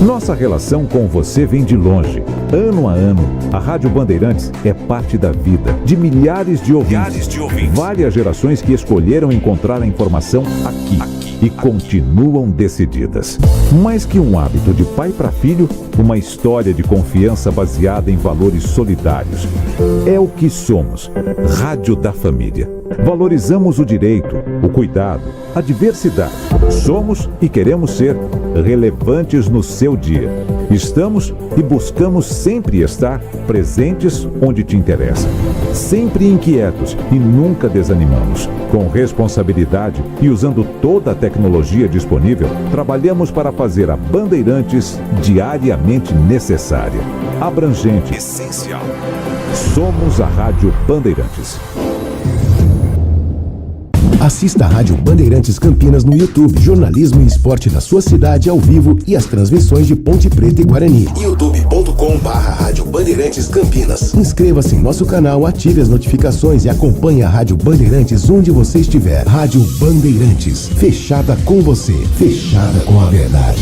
Nossa relação com você vem de longe. Ano a ano, a Rádio Bandeirantes é parte da vida de milhares de ouvintes. Várias gerações que escolheram encontrar a informação aqui e continuam decididas. Mais que um hábito de pai para filho, uma história de confiança baseada em valores solidários. É o que somos. Rádio da Família. Valorizamos o direito, o cuidado, a diversidade. Somos e queremos ser relevantes no seu dia. Estamos e buscamos sempre estar presentes onde te interessa. Sempre inquietos e nunca desanimamos. Com responsabilidade e usando toda a tecnologia disponível, trabalhamos para fazer a Bandeirantes diariamente necessária, abrangente, essencial. Somos a Rádio Bandeirantes. Assista a Rádio Bandeirantes Campinas no YouTube. Jornalismo e esporte da sua cidade ao vivo e as transmissões de Ponte Preta e Guarani. youtube.com/Rádio Bandeirantes Campinas. Inscreva-se em nosso canal, ative as notificações e acompanhe a Rádio Bandeirantes onde você estiver. Rádio Bandeirantes, fechada com você, fechada com a verdade.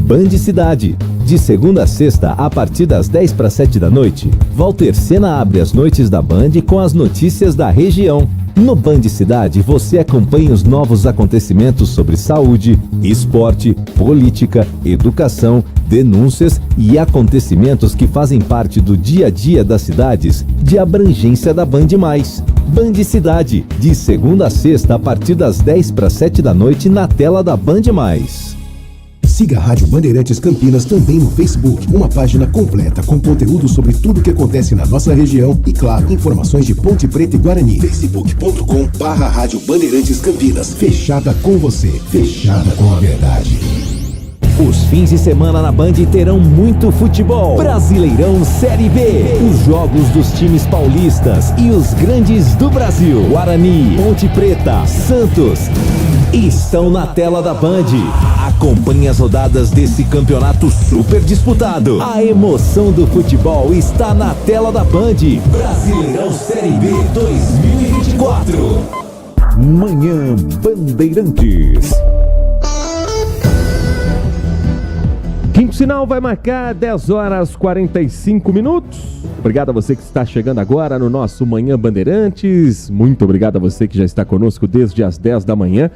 Band Cidade. De segunda a sexta, a partir das 6:50 da noite, Walter Sena abre as noites da Band com as notícias da região. No Band Cidade, você acompanha os novos acontecimentos sobre saúde, esporte, política, educação, denúncias e acontecimentos que fazem parte do dia a dia das cidades de abrangência da Band Mais. Band Cidade, de segunda a sexta, a partir das 6:50 da noite, na tela da Band Mais. Siga a Rádio Bandeirantes Campinas também no Facebook, uma página completa com conteúdo sobre tudo o que acontece na nossa região e, claro, informações de Ponte Preta e Guarani. facebook.com/Rádio Bandeirantes Campinas, fechada com você, fechada com a verdade. Os fins de semana na Band terão muito futebol. Brasileirão Série B. Os jogos dos times paulistas e os grandes do Brasil. Guarani, Ponte Preta, Santos estão na tela da Band. Acompanhe as rodadas desse campeonato super disputado. A emoção do futebol está na tela da Band. Brasileirão Série B 2024. Manhã Bandeirantes. Quinto sinal vai marcar 10 horas 45 minutos. Obrigado a você que está chegando agora no nosso Manhã Bandeirantes. Muito obrigado a você que já está conosco desde as 10 da manhã.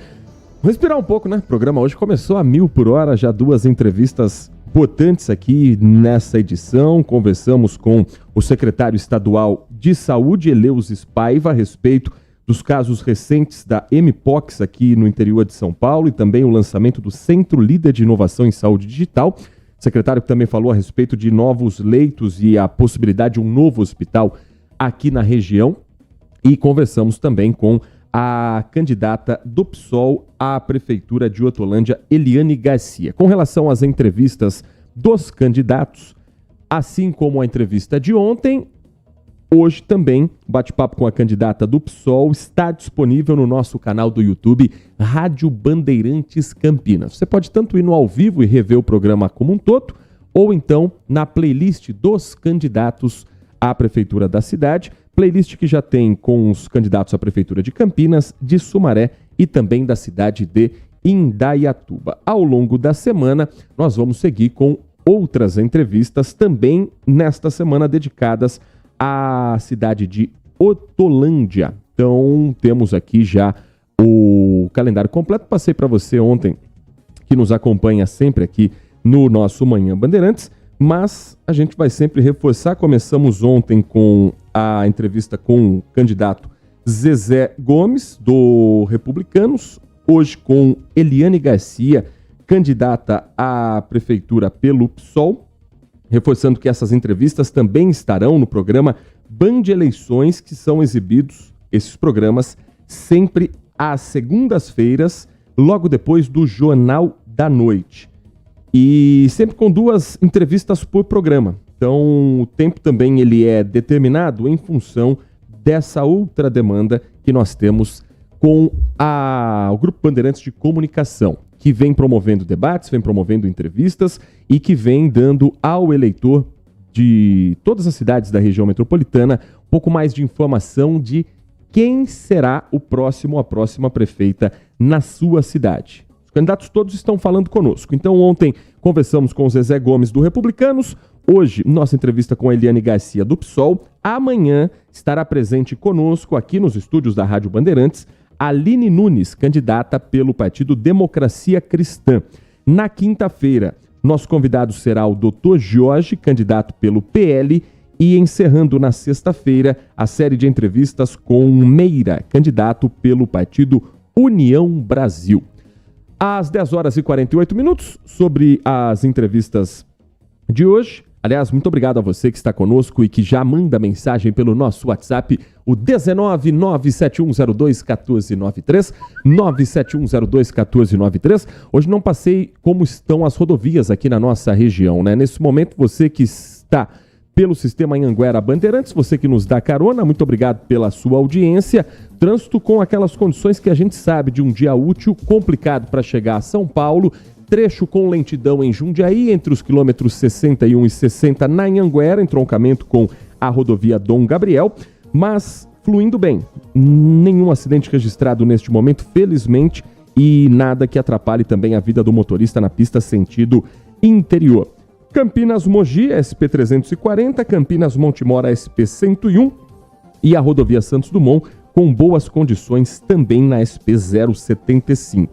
Vamos respirar um pouco, né? O programa hoje começou a 1000 por hora, já 2 entrevistas importantes aqui nessa edição. Conversamos com o secretário estadual de Saúde, Eleusis Paiva, a respeito dos casos recentes da Mpox aqui no interior de São Paulo e também o lançamento do Centro Líder de Inovação em Saúde Digital. O secretário também falou a respeito de novos leitos e a possibilidade de um novo hospital aqui na região. E conversamos também com a candidata do PSOL à Prefeitura de Hortolândia, Eliane Garcia. Com relação às entrevistas dos candidatos, assim como a entrevista de ontem, hoje também, bate-papo com a candidata do PSOL está disponível no nosso canal do YouTube, Rádio Bandeirantes Campinas. Você pode tanto ir no ao vivo e rever o programa como um todo, ou então na playlist dos candidatos à Prefeitura da cidade, playlist que já tem com os candidatos à Prefeitura de Campinas, de Sumaré e também da cidade de Indaiatuba. Ao longo da semana, nós vamos seguir com outras entrevistas também nesta semana dedicadas a cidade de Hortolândia. Então, temos aqui já o calendário completo. Passei para você ontem, que nos acompanha sempre aqui no nosso Manhã Bandeirantes, mas a gente vai sempre reforçar. Começamos ontem com a entrevista com o candidato Zezé Gomes, do Republicanos, hoje com Eliane Garcia, candidata à prefeitura pelo PSOL. Reforçando que essas entrevistas também estarão no programa Band Eleições, que são exibidos, esses programas, sempre às segundas-feiras, logo depois do Jornal da Noite. E sempre com 2 entrevistas por programa. Então, o tempo também ele é determinado em função dessa outra demanda que nós temos com o Grupo Bandeirantes de Comunicação, que vem promovendo debates, vem promovendo entrevistas e que vem dando ao eleitor de todas as cidades da região metropolitana um pouco mais de informação de quem será o próximo, a próxima prefeita na sua cidade. Os candidatos todos estão falando conosco. Então, ontem conversamos com o Zezé Gomes do Republicanos, hoje nossa entrevista com a Eliane Garcia do PSOL, amanhã estará presente conosco aqui nos estúdios da Rádio Bandeirantes Aline Nunes, candidata pelo Partido Democracia Cristã. Na quinta-feira, nosso convidado será o Dr. Jorge, candidato pelo PL, e encerrando na sexta-feira a série de entrevistas com Meira, candidato pelo Partido União Brasil. Às 10 horas e 48 minutos, sobre as entrevistas de hoje. Aliás, muito obrigado a você que está conosco e que já manda mensagem pelo nosso WhatsApp, o 19 97102 1493, 97102 1493. Hoje não passei como estão as rodovias aqui na nossa região, né? Nesse momento, você que está pelo sistema Anhanguera Bandeirantes, você que nos dá carona, muito obrigado pela sua audiência. Trânsito com aquelas condições que a gente sabe de um dia útil complicado para chegar a São Paulo, trecho com lentidão em Jundiaí, entre os quilômetros 61 e 60 na Anhanguera, entroncamento com a rodovia Dom Gabriel, mas fluindo bem. Nenhum acidente registrado neste momento, felizmente, e nada que atrapalhe também a vida do motorista na pista sentido interior. Campinas Mogi, SP-340, Campinas Montemora, SP-101 e a rodovia Santos Dumont com boas condições também na SP-075.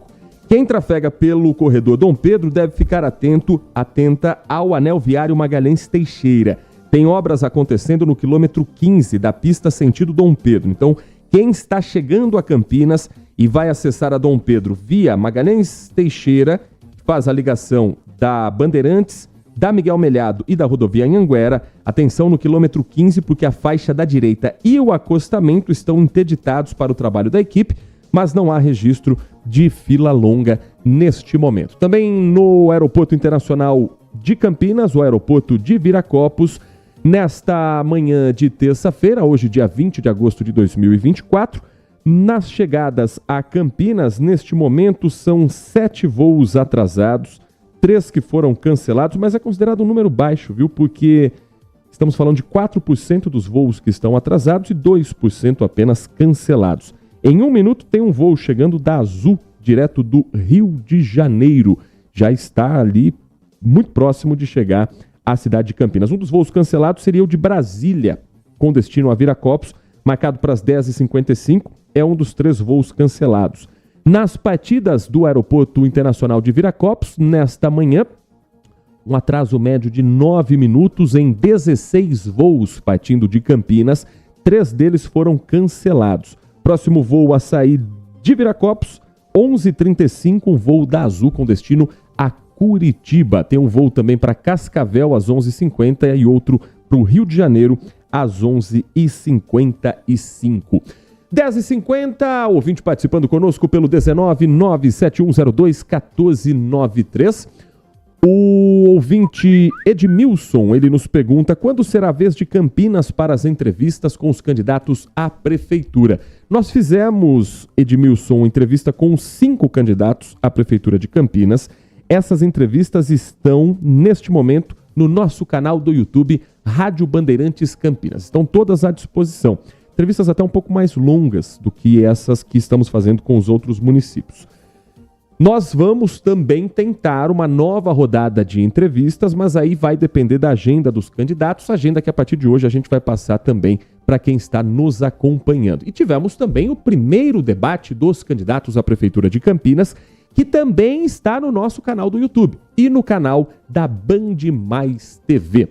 Quem trafega pelo corredor Dom Pedro deve ficar atenta ao anel viário Magalhães Teixeira. Tem obras acontecendo no quilômetro 15 da pista sentido Dom Pedro. Então, quem está chegando a Campinas e vai acessar a Dom Pedro via Magalhães Teixeira, faz a ligação da Bandeirantes, da Miguel Melhado e da rodovia Anhanguera, atenção no quilômetro 15, porque a faixa da direita e o acostamento estão interditados para o trabalho da equipe, mas não há registro de fila longa neste momento. Também no Aeroporto Internacional de Campinas, o aeroporto de Viracopos, nesta manhã de terça-feira, hoje dia 20 de agosto de 2024, nas chegadas a Campinas, neste momento são 7 voos atrasados, 3 que foram cancelados, mas é considerado um número baixo, viu? Porque estamos falando de 4% dos voos que estão atrasados e 2% apenas cancelados. Em 1 minuto tem um voo chegando da Azul, direto do Rio de Janeiro. Já está ali muito próximo de chegar à cidade de Campinas. Um dos voos cancelados seria o de Brasília, com destino a Viracopos, marcado para as 10h55. É um dos 3 voos cancelados. Nas partidas do Aeroporto Internacional de Viracopos, nesta manhã, um atraso médio de 9 minutos em 16 voos partindo de Campinas. 3 deles foram cancelados. Próximo voo a sair de Viracopos, 11h35, um voo da Azul com destino a Curitiba. Tem um voo também para Cascavel às 11h50 e outro para o Rio de Janeiro às 11h55. 10h50, ouvinte participando conosco pelo 19971021493. O ouvinte Edmilson, ele nos pergunta quando será a vez de Campinas para as entrevistas com os candidatos à prefeitura. Nós fizemos, Edmilson, entrevista com 5 candidatos à prefeitura de Campinas. Essas entrevistas estão, neste momento, no nosso canal do YouTube, Rádio Bandeirantes Campinas. Estão todas à disposição. Entrevistas até um pouco mais longas do que essas que estamos fazendo com os outros municípios. Nós vamos também tentar uma nova rodada de entrevistas, mas aí vai depender da agenda dos candidatos, agenda que a partir de hoje a gente vai passar também para quem está nos acompanhando. E tivemos também o primeiro debate dos candidatos à Prefeitura de Campinas, que também está no nosso canal do YouTube e no canal da Band Mais TV.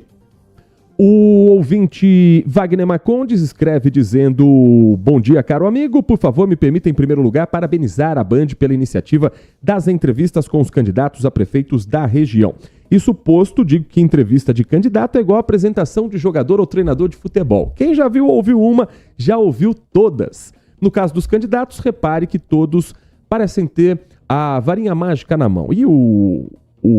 O ouvinte Wagner Macondes escreve dizendo: bom dia, caro amigo, por favor me permita em primeiro lugar parabenizar a Band pela iniciativa das entrevistas com os candidatos a prefeitos da região. Isso posto, digo que entrevista de candidato é igual a apresentação de jogador ou treinador de futebol. Quem já viu ou ouviu uma, já ouviu todas. No caso dos candidatos, repare que todos parecem ter a varinha mágica na mão. E o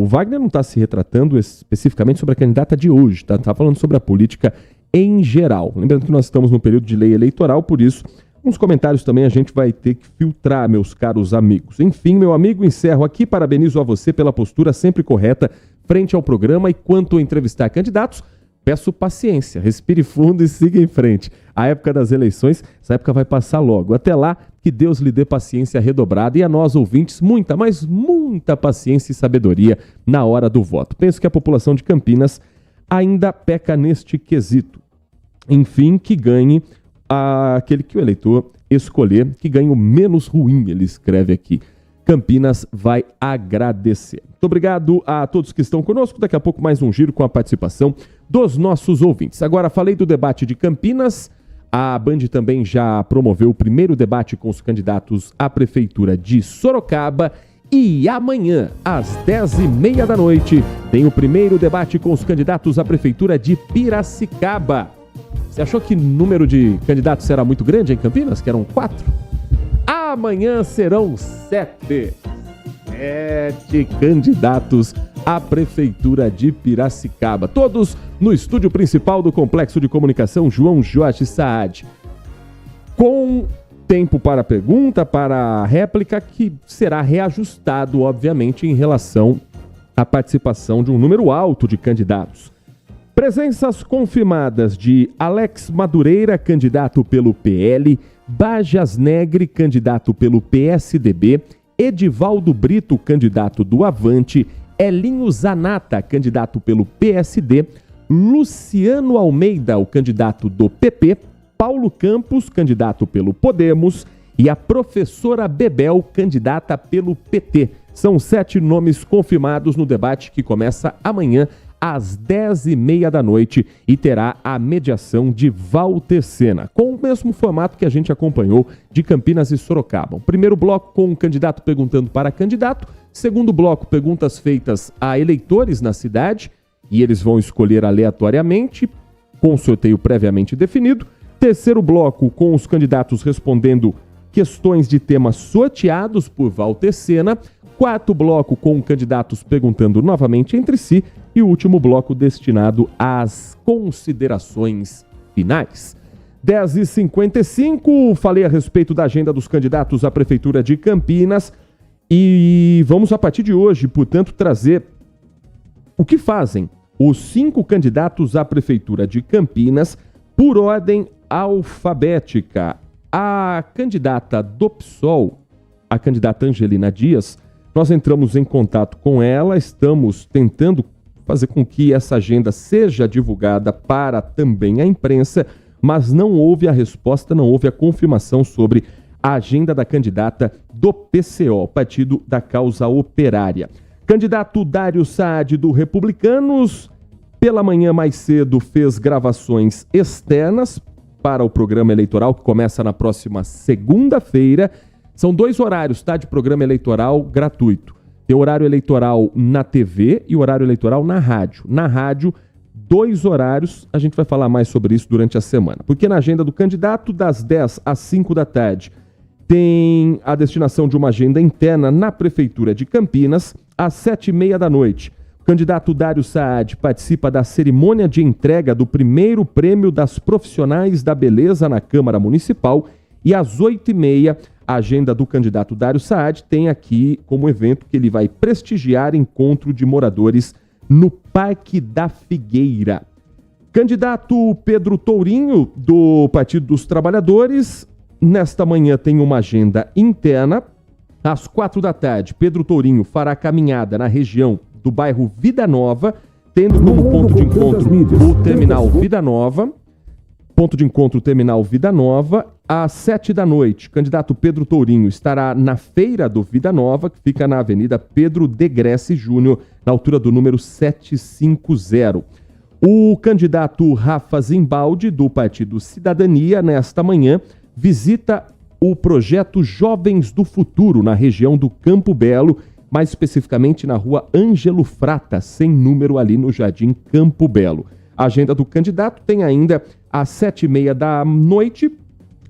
Wagner não está se retratando especificamente sobre a candidata de hoje, tá? Está falando sobre a política em geral. Lembrando que nós estamos no período de lei eleitoral, por isso, uns comentários também a gente vai ter que filtrar, meus caros amigos. Enfim, meu amigo, encerro aqui, parabenizo a você pela postura sempre correta frente ao programa e quanto a entrevistar candidatos, peço paciência, respire fundo e siga em frente. A época das eleições, essa época vai passar logo. Até lá, que Deus lhe dê paciência redobrada e a nós, ouvintes, muita, mas muita paciência e sabedoria na hora do voto. Penso que a população de Campinas ainda peca neste quesito. Enfim, que ganhe aquele que o eleitor escolher, que ganhe o menos ruim, ele escreve aqui. Campinas vai agradecer. Muito obrigado a todos que estão conosco. Daqui a pouco mais um giro com a participação dos nossos ouvintes. Agora, falei do debate de Campinas. A Band também já promoveu o primeiro debate com os candidatos à Prefeitura de Sorocaba. E amanhã, às 10h30 da noite, tem o primeiro debate com os candidatos à Prefeitura de Piracicaba. Você achou que o número de candidatos era muito grande em Campinas? Que eram 4? Amanhã serão 7 candidatos à Prefeitura de Piracicaba. Todos no estúdio principal do Complexo de Comunicação João Jorge Saad. Com tempo para pergunta, para réplica, que será reajustado, obviamente, em relação à participação de um número alto de candidatos. Presenças confirmadas de Alex Madureira, candidato pelo PL, Bajas Negre, candidato pelo PSDB, Edivaldo Brito, candidato do Avante, Elinho Zanata, candidato pelo PSD, Luciano Almeida, o candidato do PP, Paulo Campos, candidato pelo Podemos, e a professora Bebel, candidata pelo PT. São 7 nomes confirmados no debate que começa amanhã às 10h30 da noite e terá a mediação de Walter Sena, com o mesmo formato que a gente acompanhou de Campinas e Sorocaba. O primeiro bloco com o candidato perguntando para candidato, segundo bloco perguntas feitas a eleitores na cidade e eles vão escolher aleatoriamente, com sorteio previamente definido. Terceiro bloco com os candidatos respondendo questões de temas sorteados por Walter Sena, quarto bloco com candidatos perguntando novamente entre si e o último bloco destinado às considerações finais. 10h55, falei a respeito da agenda dos candidatos à Prefeitura de Campinas e vamos a partir de hoje, portanto, trazer o que fazem os 5 candidatos à Prefeitura de Campinas por ordem alfabética. A candidata do PSOL, a candidata Angelina Dias, nós entramos em contato com ela, estamos tentando fazer com que essa agenda seja divulgada para também a imprensa, mas não houve a resposta, não houve a confirmação sobre a agenda da candidata do PCO, Partido da Causa Operária. Candidato Dário Saad, do Republicanos, pela manhã mais cedo fez gravações externas para o programa eleitoral que começa na próxima segunda-feira. São 2 horários, tá, de programa eleitoral gratuito. Tem horário eleitoral na TV e horário eleitoral na rádio. Na rádio, 2 horários, a gente vai falar mais sobre isso durante a semana. Porque na agenda do candidato, das 10 às 5 da tarde, tem a destinação de uma agenda interna na Prefeitura de Campinas, às 7h30 da noite. O candidato Dário Saad participa da cerimônia de entrega do primeiro prêmio das profissionais da beleza na Câmara Municipal e às 8h30, a agenda do candidato Dário Saad tem aqui como evento que ele vai prestigiar encontro de moradores no Parque da Figueira. Candidato Pedro Tourinho, do Partido dos Trabalhadores, nesta manhã tem uma agenda interna. Às 4 da tarde, Pedro Tourinho fará caminhada na região do bairro Vida Nova, tendo como ponto de encontro o Terminal Vida Nova. Ponto de encontro Terminal Vida Nova. Às 7 da noite, candidato Pedro Tourinho estará na Feira do Vida Nova, que fica na Avenida Pedro de Gresce Júnior, na altura do número 750. O candidato Rafa Zimbaldi, do Partido Cidadania, nesta manhã, visita o projeto Jovens do Futuro, na região do Campo Belo, mais especificamente na rua Ângelo Frata, sem número ali no Jardim Campo Belo. A agenda do candidato tem ainda às 7h30 da noite,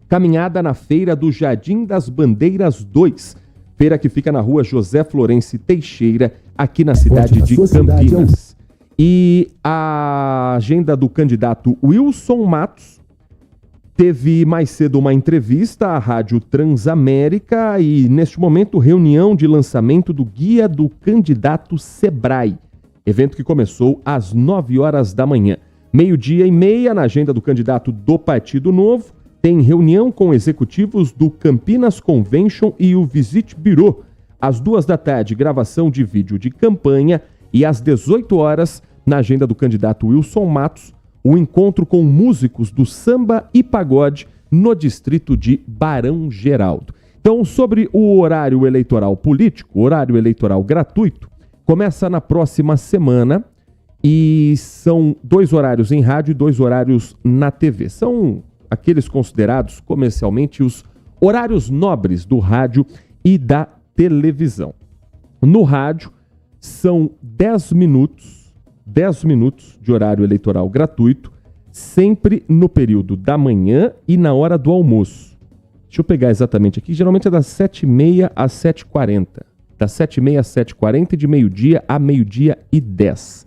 caminhada na Feira do Jardim das Bandeiras 2, feira que fica na rua José Florencio Teixeira, aqui na cidade de Campinas. E a agenda do candidato Wilson Matos teve mais cedo uma entrevista à Rádio Transamérica e, neste momento, reunião de lançamento do Guia do Candidato Sebrae, evento que começou às 9 horas da manhã. 12h30, na agenda do candidato do Partido Novo, tem reunião com executivos do Campinas Convention e o Visit Bureau. Às 2 da tarde, gravação de vídeo de campanha e às 18 horas, na agenda do candidato Wilson Matos, o encontro com músicos do samba e pagode no distrito de Barão Geraldo. Então, sobre o horário eleitoral político, horário eleitoral gratuito, começa na próxima semana e são 2 horários em rádio e 2 horários na TV. São aqueles considerados comercialmente os horários nobres do rádio e da televisão. No rádio, são 10 minutos de horário eleitoral gratuito, sempre no período da manhã e na hora do almoço. Deixa eu pegar exatamente aqui, geralmente é das 7h30 às 7h40. Das 7h30 às 7h40 e de meio-dia a meio-dia e 10.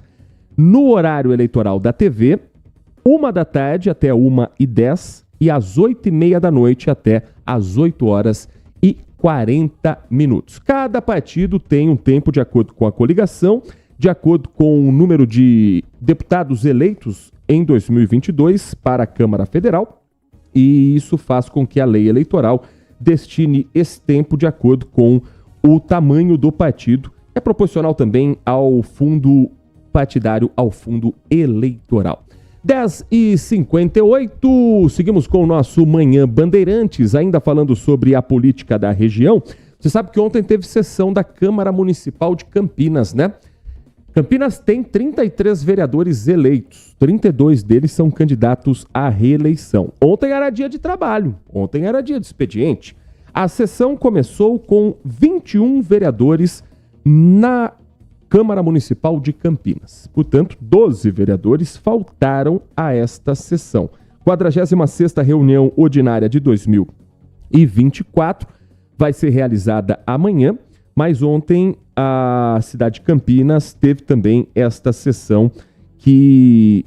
No horário eleitoral da TV, 1 da tarde até 1h10 e às 8h30 da noite até às 8h40. Cada partido tem um tempo de acordo com a coligação, de acordo com o número de deputados eleitos em 2022 para a Câmara Federal, e isso faz com que a lei eleitoral destine esse tempo de acordo com o tamanho do partido. É proporcional também ao fundo partidário, ao fundo eleitoral. 10h58, seguimos com o nosso Manhã Bandeirantes, ainda falando sobre a política da região. Você sabe que ontem teve sessão da Câmara Municipal de Campinas, né? Campinas tem 33 vereadores eleitos, 32 deles são candidatos à reeleição. Ontem era dia de trabalho, ontem era dia de expediente. A sessão começou com 21 vereadores na Câmara Municipal de Campinas. Portanto, 12 vereadores faltaram a esta sessão. 46ª reunião ordinária de 2022 2024. Vai ser realizada amanhã, mas ontem a cidade de Campinas teve também esta sessão que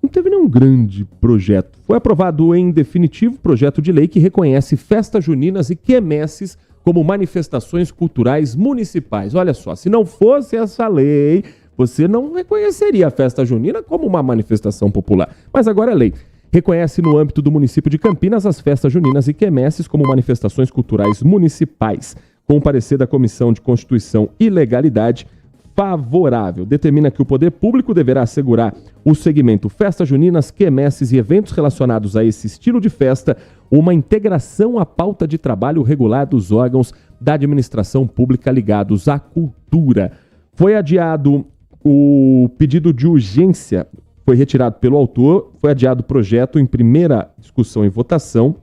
não teve nenhum grande projeto. Foi aprovado em definitivo projeto de lei que reconhece festas juninas e quermesses como manifestações culturais municipais. Olha só, se não fosse essa lei, você não reconheceria a festa junina como uma manifestação popular. Mas agora é lei. Reconhece no âmbito do município de Campinas as festas juninas e quermesses como manifestações culturais municipais. Com o parecer da Comissão de Constituição e Legalidade favorável, determina que o poder público deverá assegurar o segmento festas juninas, quermesses e eventos relacionados a esse estilo de festa, uma integração à pauta de trabalho regular dos órgãos da administração pública ligados à cultura. Foi adiado o pedido de urgência, foi retirado pelo autor, foi adiado o projeto em primeira discussão e votação,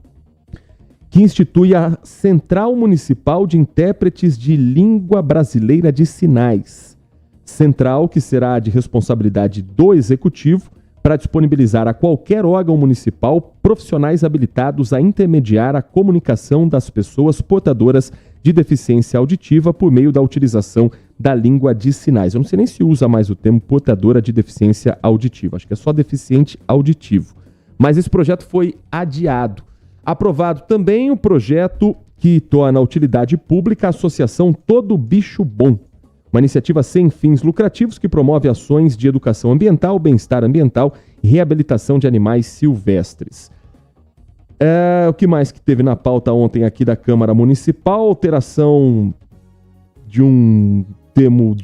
que institui a Central Municipal de Intérpretes de Língua Brasileira de Sinais. Central que será de responsabilidade do Executivo para disponibilizar a qualquer órgão municipal profissionais habilitados a intermediar a comunicação das pessoas portadoras de deficiência auditiva por meio da utilização da língua de sinais. Eu não sei nem se usa mais o termo portadora de deficiência auditiva, acho que é só deficiente auditivo. Mas esse projeto foi adiado. Aprovado também o projeto que torna a utilidade pública a Associação Todo Bicho Bom, uma iniciativa sem fins lucrativos que promove ações de educação ambiental, bem-estar ambiental e reabilitação de animais silvestres. O que mais que teve na pauta ontem aqui da Câmara Municipal? Alteração de um termo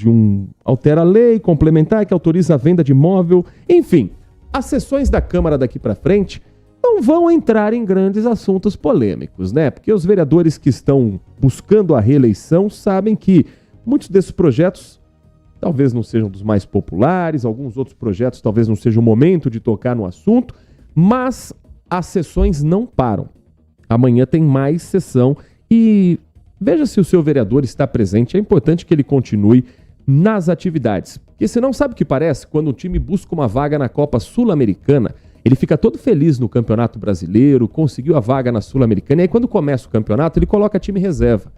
altera a lei complementar que autoriza a venda de imóvel. Enfim, as sessões da Câmara daqui para frente não vão entrar em grandes assuntos polêmicos, né? Porque os vereadores que estão buscando a reeleição sabem que muitos desses projetos talvez não sejam dos mais populares, alguns outros projetos talvez não seja o momento de tocar no assunto, mas as sessões não param. Amanhã tem mais sessão e veja se o seu vereador está presente. É importante que ele continue nas atividades, porque você não sabe o que parece quando um time busca uma vaga na Copa Sul-Americana. Ele fica todo feliz no Campeonato Brasileiro, conseguiu a vaga na Sul-Americana, e aí quando começa o campeonato ele coloca time reserva.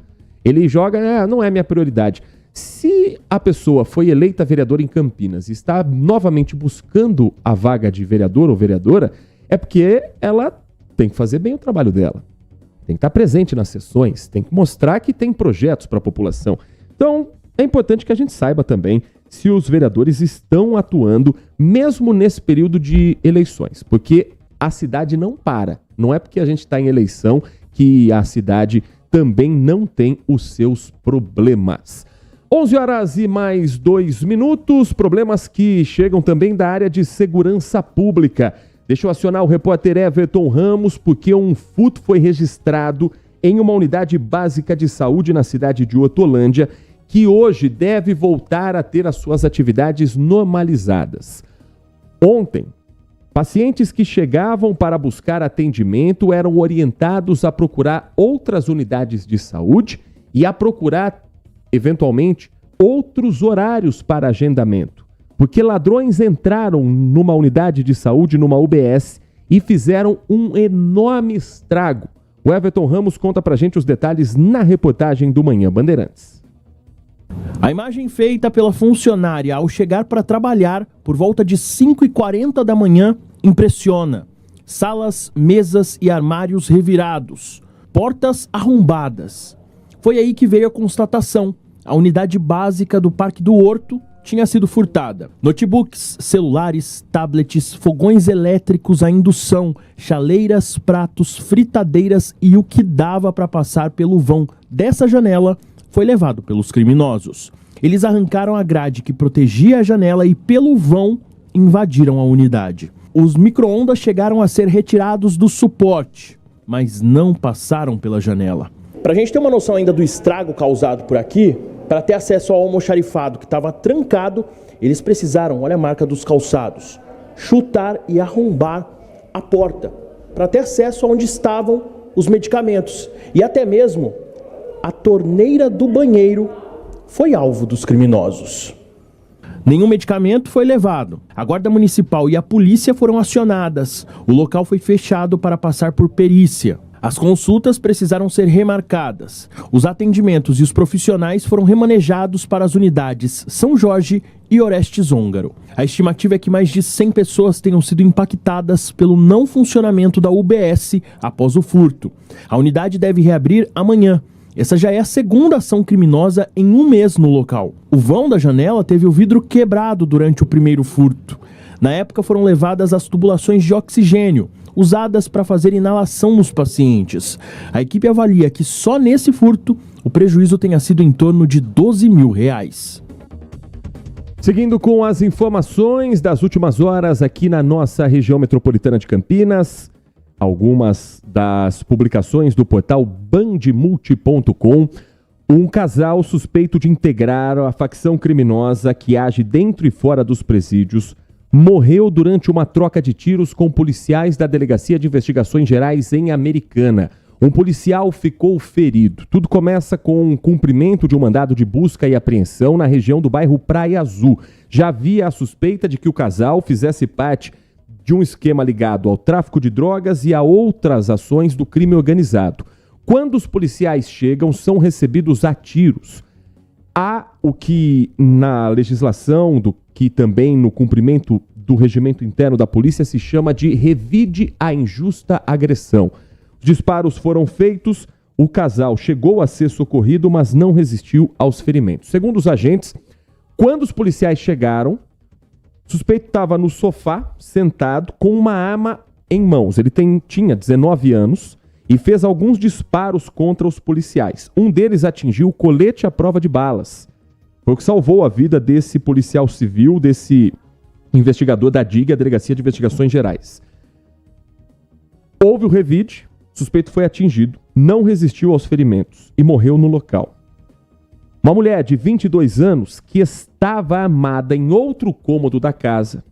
Ele joga, não é minha prioridade. Se a pessoa foi eleita vereadora em Campinas e está novamente buscando a vaga de vereador ou vereadora, é porque ela tem que fazer bem o trabalho dela. Tem que estar presente nas sessões, tem que mostrar que tem projetos para a população. Então, é importante que a gente saiba também se os vereadores estão atuando, mesmo nesse período de eleições, porque a cidade não para. Não é porque a gente está em eleição que a cidade também não tem os seus problemas. 11h02, problemas que chegam também da área de segurança pública. Deixa eu acionar o repórter Everton Ramos, porque um furto foi registrado em uma unidade básica de saúde na cidade de Hortolândia, que hoje deve voltar a ter as suas atividades normalizadas. Ontem, pacientes que chegavam para buscar atendimento eram orientados a procurar outras unidades de saúde e a procurar, eventualmente, outros horários para agendamento. Porque ladrões entraram numa unidade de saúde, numa UBS, e fizeram um enorme estrago. O Everton Ramos conta pra gente os detalhes na reportagem do Manhã Bandeirantes. A imagem feita pela funcionária ao chegar para trabalhar por volta de 5h40 da manhã impressiona. Salas, mesas e armários revirados, portas arrombadas. Foi aí que veio a constatação. A unidade básica do Parque do Horto tinha sido furtada. Notebooks, celulares, tablets, fogões elétricos a indução, chaleiras, pratos, fritadeiras e o que dava para passar pelo vão dessa janela foi levado pelos criminosos. Eles arrancaram a grade que protegia a janela e pelo vão invadiram a unidade. Os micro-ondas chegaram a ser retirados do suporte, mas não passaram pela janela. Para a gente ter uma noção ainda do estrago causado por aqui, para ter acesso ao almoxarifado que estava trancado, eles precisaram, olha a marca dos calçados, chutar e arrombar a porta para ter acesso a onde estavam os medicamentos. E até mesmo a torneira do banheiro foi alvo dos criminosos. Nenhum medicamento foi levado. A Guarda Municipal e a polícia foram acionadas. O local foi fechado para passar por perícia. As consultas precisaram ser remarcadas. Os atendimentos e os profissionais foram remanejados para as unidades São Jorge e Orestes Húngaro. A estimativa é que mais de 100 pessoas tenham sido impactadas pelo não funcionamento da UBS após o furto. A unidade deve reabrir amanhã. Essa já é a segunda ação criminosa em um mês no local. O vão da janela teve o vidro quebrado durante o primeiro furto. Na época foram levadas as tubulações de oxigênio, usadas para fazer inalação nos pacientes. A equipe avalia que só nesse furto o prejuízo tenha sido em torno de R$12 mil. Seguindo com as informações das últimas horas aqui na nossa região metropolitana de Campinas, algumas das publicações do portal bandmulti.com, um casal suspeito de integrar a facção criminosa que age dentro e fora dos presídios morreu durante uma troca de tiros com policiais da Delegacia de Investigações Gerais em Americana. Um policial ficou ferido. Tudo começa com o cumprimento de um mandado de busca e apreensão na região do bairro Praia Azul. Já havia a suspeita de que o casal fizesse parte de um esquema ligado ao tráfico de drogas e a outras ações do crime organizado. Quando os policiais chegam, são recebidos a tiros. Há o que na legislação, que também no cumprimento do regimento interno da polícia se chama de revide à injusta agressão. Os disparos foram feitos, o casal chegou a ser socorrido, mas não resistiu aos ferimentos. Segundo os agentes, quando os policiais chegaram, o suspeito estava no sofá, sentado, com uma arma em mãos. Ele tinha 19 anos e fez alguns disparos contra os policiais. Um deles atingiu o colete à prova de balas. Foi o que salvou a vida desse policial civil, desse investigador da DIG, a Delegacia de Investigações Gerais. Houve o revide, o suspeito foi atingido, não resistiu aos ferimentos e morreu no local. Uma mulher de 22 anos que estava armada em outro cômodo da casa,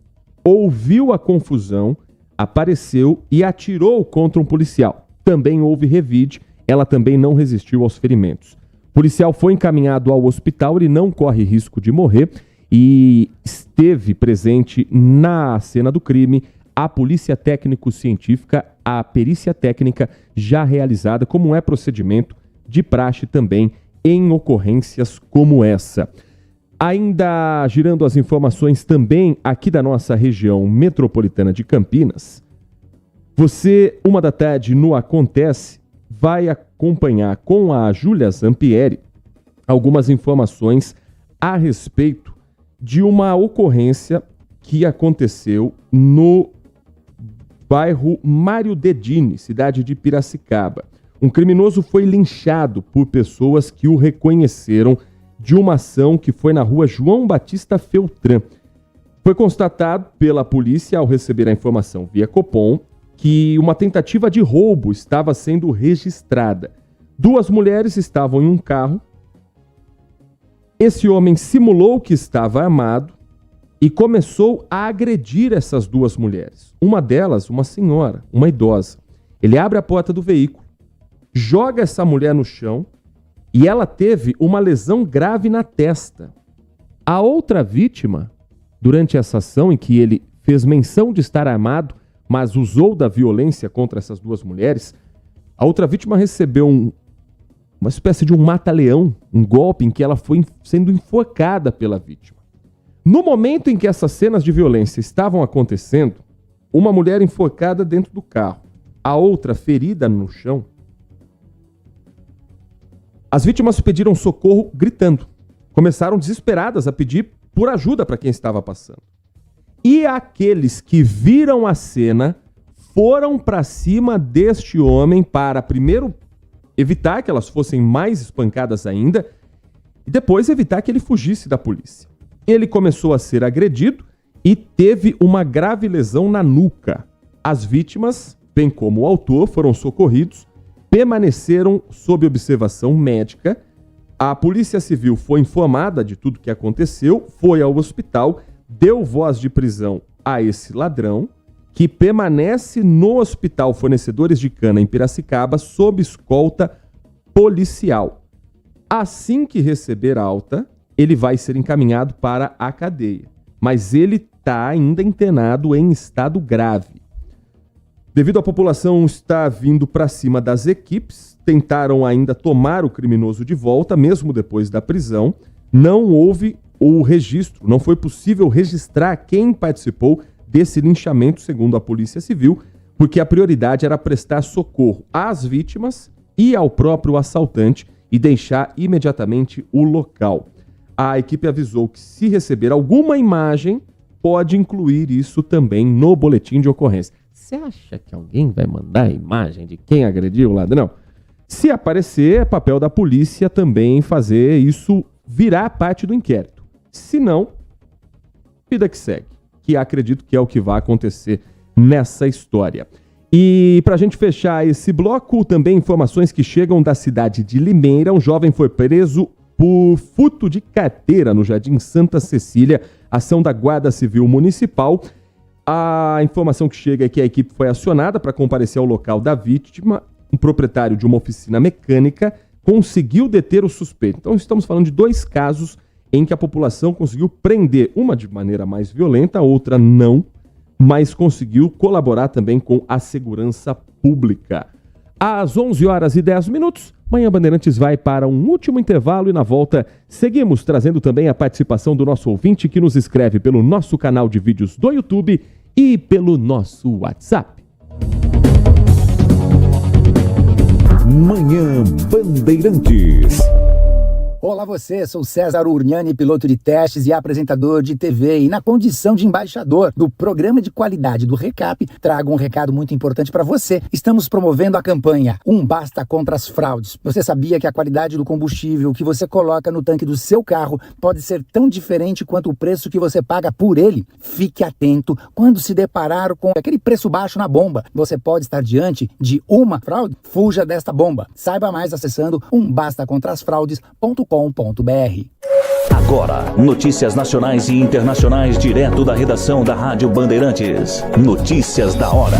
ouviu a confusão, apareceu e atirou contra um policial. Também houve revide, ela também não resistiu aos ferimentos. O policial foi encaminhado ao hospital, ele não corre risco de morrer e esteve presente na cena do crime a polícia técnico-científica, a perícia técnica já realizada, como é procedimento de praxe também em ocorrências como essa. Ainda girando as informações também aqui da nossa região metropolitana de Campinas, você, 13h, no Acontece, vai acompanhar com a Júlia Zampieri algumas informações a respeito de uma ocorrência que aconteceu no bairro Mário Dedini, cidade de Piracicaba. Um criminoso foi linchado por pessoas que o reconheceram de uma ação que foi na rua João Batista Feltran. Foi constatado pela polícia, ao receber a informação via Copom, que uma tentativa de roubo estava sendo registrada. 2 mulheres estavam em um carro. Esse homem simulou que estava armado e começou a agredir essas 2 mulheres. Uma delas, uma senhora, uma idosa. Ele abre a porta do veículo, joga essa mulher no chão e ela teve uma lesão grave na testa. A outra vítima, durante essa ação em que ele fez menção de estar armado, mas usou da violência contra essas 2 mulheres, a outra vítima recebeu uma espécie de um mata-leão, um golpe em que ela foi sendo enforcada pela vítima. No momento em que essas cenas de violência estavam acontecendo, uma mulher enforcada dentro do carro, a outra ferida no chão, as vítimas pediram socorro gritando. Começaram desesperadas a pedir por ajuda para quem estava passando. E aqueles que viram a cena foram para cima deste homem para primeiro evitar que elas fossem mais espancadas ainda e depois evitar que ele fugisse da polícia. Ele começou a ser agredido e teve uma grave lesão na nuca. As vítimas, bem como o autor, foram socorridos, permaneceram sob observação médica. A Polícia Civil foi informada de tudo o que aconteceu, foi ao hospital, deu voz de prisão a esse ladrão, que permanece no Hospital Fornecedores de Cana, em Piracicaba, sob escolta policial. Assim que receber alta, ele vai ser encaminhado para a cadeia. Mas ele está ainda internado em estado grave. Devido à população estar vindo para cima das equipes, tentaram ainda tomar o criminoso de volta, mesmo depois da prisão. Não houve o registro, não foi possível registrar quem participou desse linchamento, segundo a Polícia Civil, porque a prioridade era prestar socorro às vítimas e ao próprio assaltante e deixar imediatamente o local. A equipe avisou que, se receber alguma imagem, pode incluir isso também no boletim de ocorrência. Você acha que alguém vai mandar a imagem de quem agrediu o ladrão? Se aparecer, é papel da polícia também fazer isso virar parte do inquérito. Se não, vida que segue, que acredito que é o que vai acontecer nessa história. E para a gente fechar esse bloco, também informações que chegam da cidade de Limeira. Um jovem foi preso por furto de carteira no Jardim Santa Cecília, ação da Guarda Civil Municipal. A informação que chega é que a equipe foi acionada para comparecer ao local da vítima. Um proprietário de uma oficina mecânica conseguiu deter o suspeito. Então estamos falando de 2 casos em que a população conseguiu prender, uma de maneira mais violenta, a outra não, mas conseguiu colaborar também com a segurança pública. Às 11h10, Manhã Bandeirantes vai para um último intervalo e na volta seguimos trazendo também a participação do nosso ouvinte que nos escreve pelo nosso canal de vídeos do YouTube e pelo nosso WhatsApp. Manhã Bandeirantes. Olá você, sou César Urniani, piloto de testes e apresentador de TV, e na condição de embaixador do programa de qualidade do Recap, trago um recado muito importante para você. Estamos promovendo a campanha Um Basta contra as Fraudes. Você sabia que a qualidade do combustível que você coloca no tanque do seu carro pode ser tão diferente quanto o preço que você paga por ele? Fique atento quando se deparar com aquele preço baixo na bomba. Você pode estar diante de uma fraude? Fuja desta bomba. Saiba mais acessando umbastacontrasfraudes.com.br. Agora, notícias nacionais e internacionais direto da redação da Rádio Bandeirantes. Notícias da hora.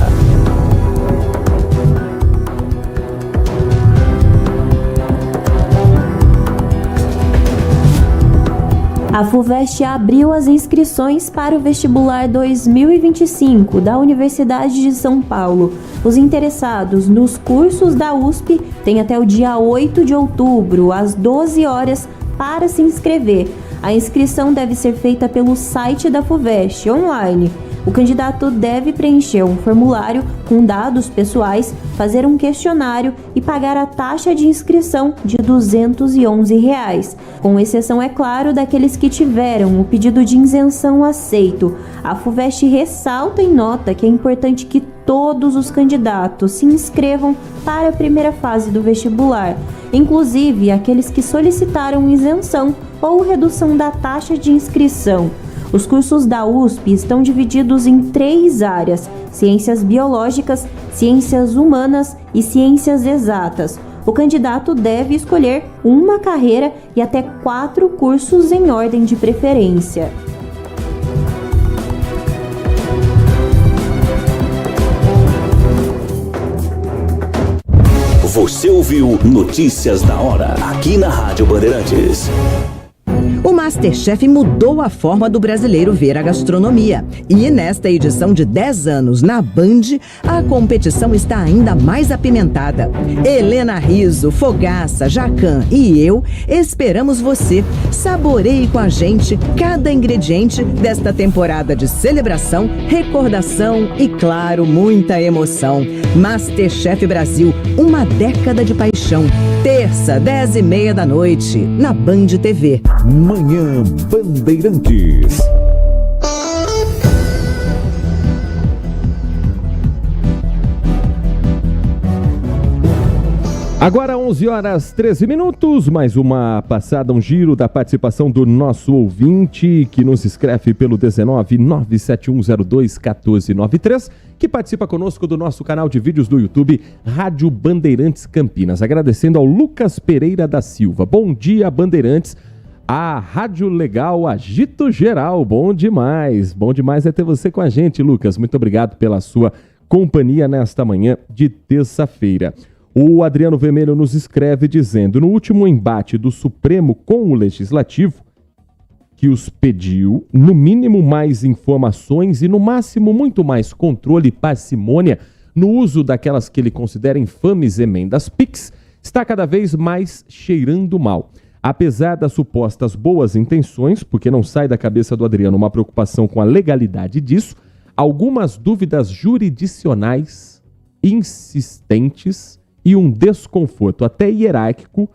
A FUVEST abriu as inscrições para o vestibular 2025 da Universidade de São Paulo. Os interessados nos cursos da USP têm até o dia 8 de outubro, às 12 horas, para se inscrever. A inscrição deve ser feita pelo site da FUVEST, online. O candidato deve preencher um formulário com dados pessoais, fazer um questionário e pagar a taxa de inscrição de R$ 211, com exceção, é claro, daqueles que tiveram o pedido de isenção aceito. A FUVEST ressalta em nota que é importante que todos os candidatos se inscrevam para a primeira fase do vestibular, inclusive aqueles que solicitaram isenção ou redução da taxa de inscrição. Os cursos da USP estão divididos em 3 áreas: ciências biológicas, ciências humanas e ciências exatas. O candidato deve escolher uma carreira e até 4 cursos em ordem de preferência. Você ouviu Notícias da Hora, aqui na Rádio Bandeirantes. O MasterChef mudou a forma do brasileiro ver a gastronomia. E nesta edição de 10 anos na Band, a competição está ainda mais apimentada. Helena Rizzo, Fogaça, Jacan e eu esperamos você. Saboreie com a gente cada ingrediente desta temporada de celebração, recordação e, claro, muita emoção. MasterChef Brasil, uma década de paixão. Terça, 10h30 da noite, na Band TV. Manhã Bandeirantes. Agora 11h13, mais uma passada, um giro da participação do nosso ouvinte que nos escreve pelo 19971021493, que participa conosco do nosso canal de vídeos do YouTube Rádio Bandeirantes Campinas. Agradecendo ao Lucas Pereira da Silva. Bom dia, Bandeirantes. A Rádio Legal, agito geral, bom demais é ter você com a gente, Lucas. Muito obrigado pela sua companhia nesta manhã de terça-feira. O Adriano Vermelho nos escreve dizendo: no último embate do Supremo com o Legislativo, que os pediu, no mínimo, mais informações e, no máximo, muito mais controle e parcimônia no uso daquelas que ele considera infames emendas PIX, está cada vez mais cheirando mal. Apesar das supostas boas intenções, porque não sai da cabeça do Adriano uma preocupação com a legalidade disso, algumas dúvidas jurisdicionais insistentes e um desconforto até hierárquico,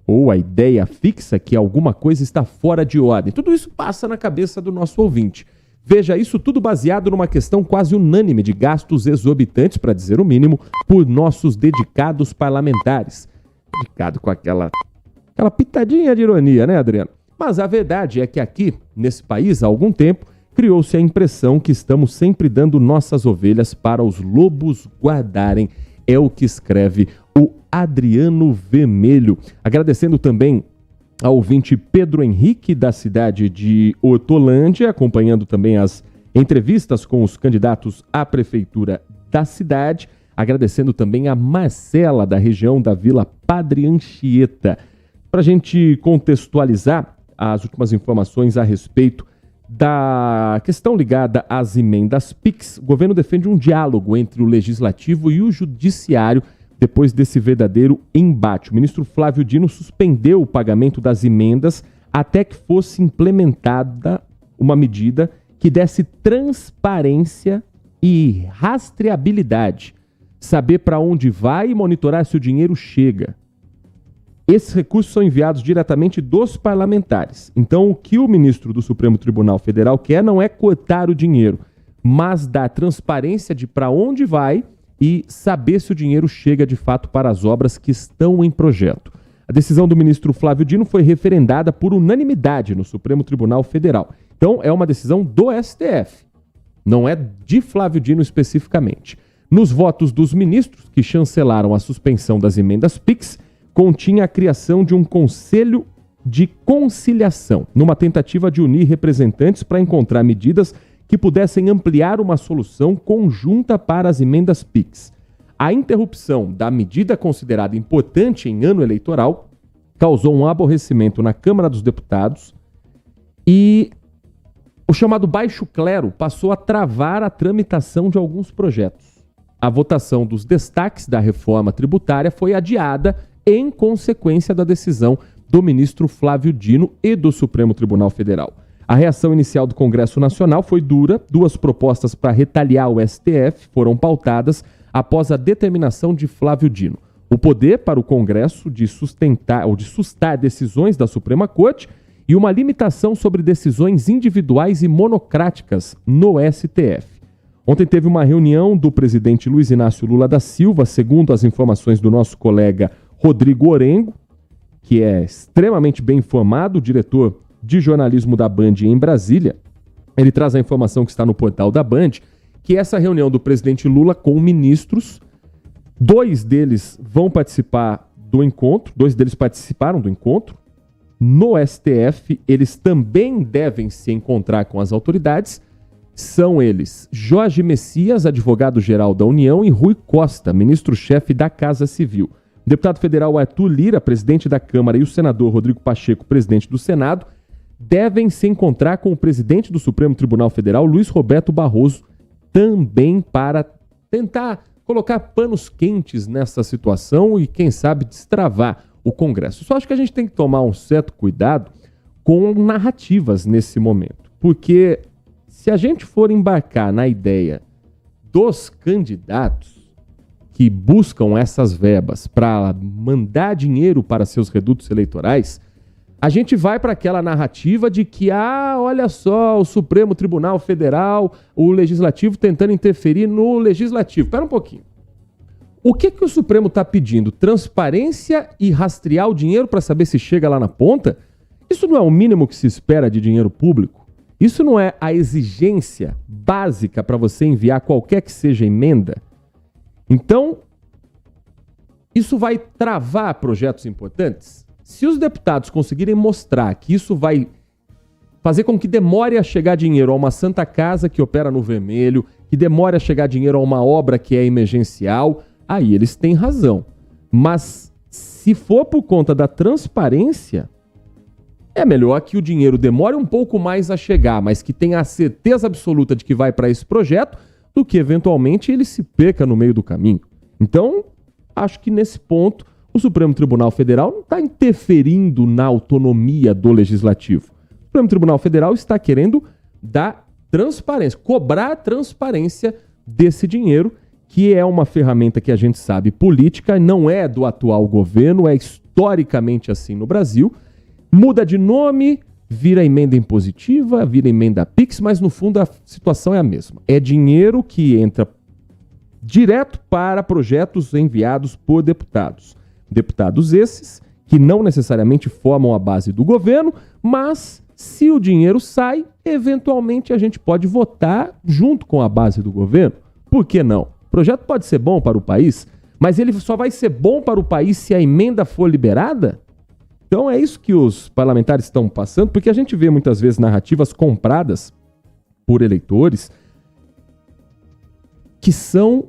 ou a ideia fixa que alguma coisa está fora de ordem. Tudo isso passa na cabeça do nosso ouvinte. Veja, isso tudo baseado numa questão quase unânime de gastos exorbitantes, para dizer o mínimo, por nossos dedicados parlamentares. Dedicado com aquela pitadinha de ironia, né, Adriano? Mas a verdade é que aqui, nesse país, há algum tempo, criou-se a impressão que estamos sempre dando nossas ovelhas para os lobos guardarem. É o que escreve o Adriano Vermelho. Agradecendo também ao ouvinte Pedro Henrique, da cidade de Hortolândia, acompanhando também as entrevistas com os candidatos à prefeitura da cidade. Agradecendo também a Marcela, da região da Vila Padre Anchieta. Para a gente contextualizar as últimas informações a respeito da questão ligada às emendas PIX, o governo defende um diálogo entre o Legislativo e o Judiciário depois desse verdadeiro embate. O ministro Flávio Dino suspendeu o pagamento das emendas até que fosse implementada uma medida que desse transparência e rastreabilidade. Saber para onde vai e monitorar se o dinheiro chega. Esses recursos são enviados diretamente dos parlamentares. Então, o que o ministro do Supremo Tribunal Federal quer não é cortar o dinheiro, mas dar transparência de para onde vai e saber se o dinheiro chega de fato para as obras que estão em projeto. A decisão do ministro Flávio Dino foi referendada por unanimidade no Supremo Tribunal Federal. Então, é uma decisão do STF, não é de Flávio Dino especificamente. Nos votos dos ministros que chancelaram a suspensão das emendas PIX, continha a criação de um conselho de conciliação, numa tentativa de unir representantes para encontrar medidas que pudessem ampliar uma solução conjunta para as emendas PIX. A interrupção da medida considerada importante em ano eleitoral causou um aborrecimento na Câmara dos Deputados e o chamado baixo clero passou a travar a tramitação de alguns projetos. A votação dos destaques da reforma tributária foi adiada em consequência da decisão do ministro Flávio Dino e do Supremo Tribunal Federal. A reação inicial do Congresso Nacional foi dura. 2 propostas para retaliar o STF foram pautadas após a determinação de Flávio Dino. O poder para o Congresso de sustentar ou de sustar decisões da Suprema Corte e uma limitação sobre decisões individuais e monocráticas no STF. Ontem teve uma reunião do presidente Luiz Inácio Lula da Silva, segundo as informações do nosso colega Rodrigo Orengo, que é extremamente bem informado, diretor de jornalismo da Band em Brasília. Ele traz a informação que está no portal da Band, que essa reunião do presidente Lula com ministros, 2 deles vão participar do encontro, 2 deles participaram do encontro. No STF, eles também devem se encontrar com as autoridades. São eles Jorge Messias, advogado-geral da União, e Rui Costa, ministro-chefe da Casa Civil. O deputado federal Arthur Lira, presidente da Câmara, e o senador Rodrigo Pacheco, presidente do Senado, devem se encontrar com o presidente do Supremo Tribunal Federal, Luiz Roberto Barroso, também para tentar colocar panos quentes nessa situação e, quem sabe, destravar o Congresso. Só acho que a gente tem que tomar um certo cuidado com narrativas nesse momento, porque se a gente for embarcar na ideia dos candidatos que buscam essas verbas para mandar dinheiro para seus redutos eleitorais, a gente vai para aquela narrativa de que, olha só, o Supremo Tribunal Federal, o Legislativo tentando interferir no Legislativo. Espera um pouquinho. O que o Supremo está pedindo? Transparência e rastrear o dinheiro para saber se chega lá na ponta? Isso não é o mínimo que se espera de dinheiro público? Isso não é a exigência básica para você enviar qualquer que seja emenda? Então, isso vai travar projetos importantes? Se os deputados conseguirem mostrar que isso vai fazer com que demore a chegar dinheiro a uma Santa Casa que opera no vermelho, que demore a chegar dinheiro a uma obra que é emergencial, aí eles têm razão. Mas se for por conta da transparência, é melhor que o dinheiro demore um pouco mais a chegar, mas que tenha a certeza absoluta de que vai para esse projeto, do que eventualmente ele se perca no meio do caminho. Então, acho que nesse ponto o Supremo Tribunal Federal não está interferindo na autonomia do Legislativo. O Supremo Tribunal Federal está querendo dar transparência, cobrar transparência desse dinheiro, que é uma ferramenta que a gente sabe política, não é do atual governo, é historicamente assim no Brasil. Muda de nome, vira emenda impositiva, vira emenda PIX, mas no fundo a situação é a mesma. É dinheiro que entra direto para projetos enviados por deputados. Deputados esses que não necessariamente formam a base do governo, mas se o dinheiro sai, eventualmente a gente pode votar junto com a base do governo. Por que não? O projeto pode ser bom para o país, mas ele só vai ser bom para o país se a emenda for liberada? Então é isso que os parlamentares estão passando, porque a gente vê muitas vezes narrativas compradas por eleitores que são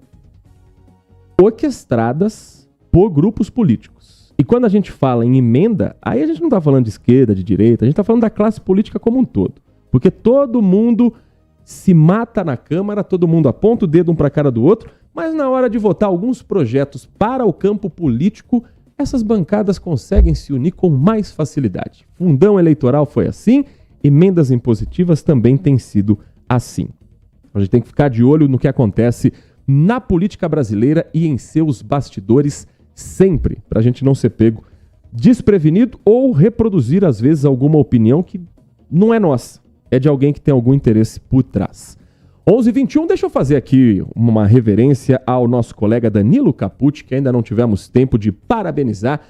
orquestradas por grupos políticos. E quando a gente fala em emenda, aí a gente não está falando de esquerda, de direita, a gente está falando da classe política como um todo. Porque todo mundo se mata na Câmara, todo mundo aponta o dedo um para a cara do outro, mas na hora de votar alguns projetos para o campo político, essas bancadas conseguem se unir com mais facilidade. Fundão eleitoral foi assim, emendas impositivas também têm sido assim. A gente tem que ficar de olho no que acontece na política brasileira e em seus bastidores sempre, para a gente não ser pego desprevenido ou reproduzir, às vezes, alguma opinião que não é nossa, é de alguém que tem algum interesse por trás. 11h21, deixa eu fazer aqui uma reverência ao nosso colega Danilo Capucci, que ainda não tivemos tempo de parabenizar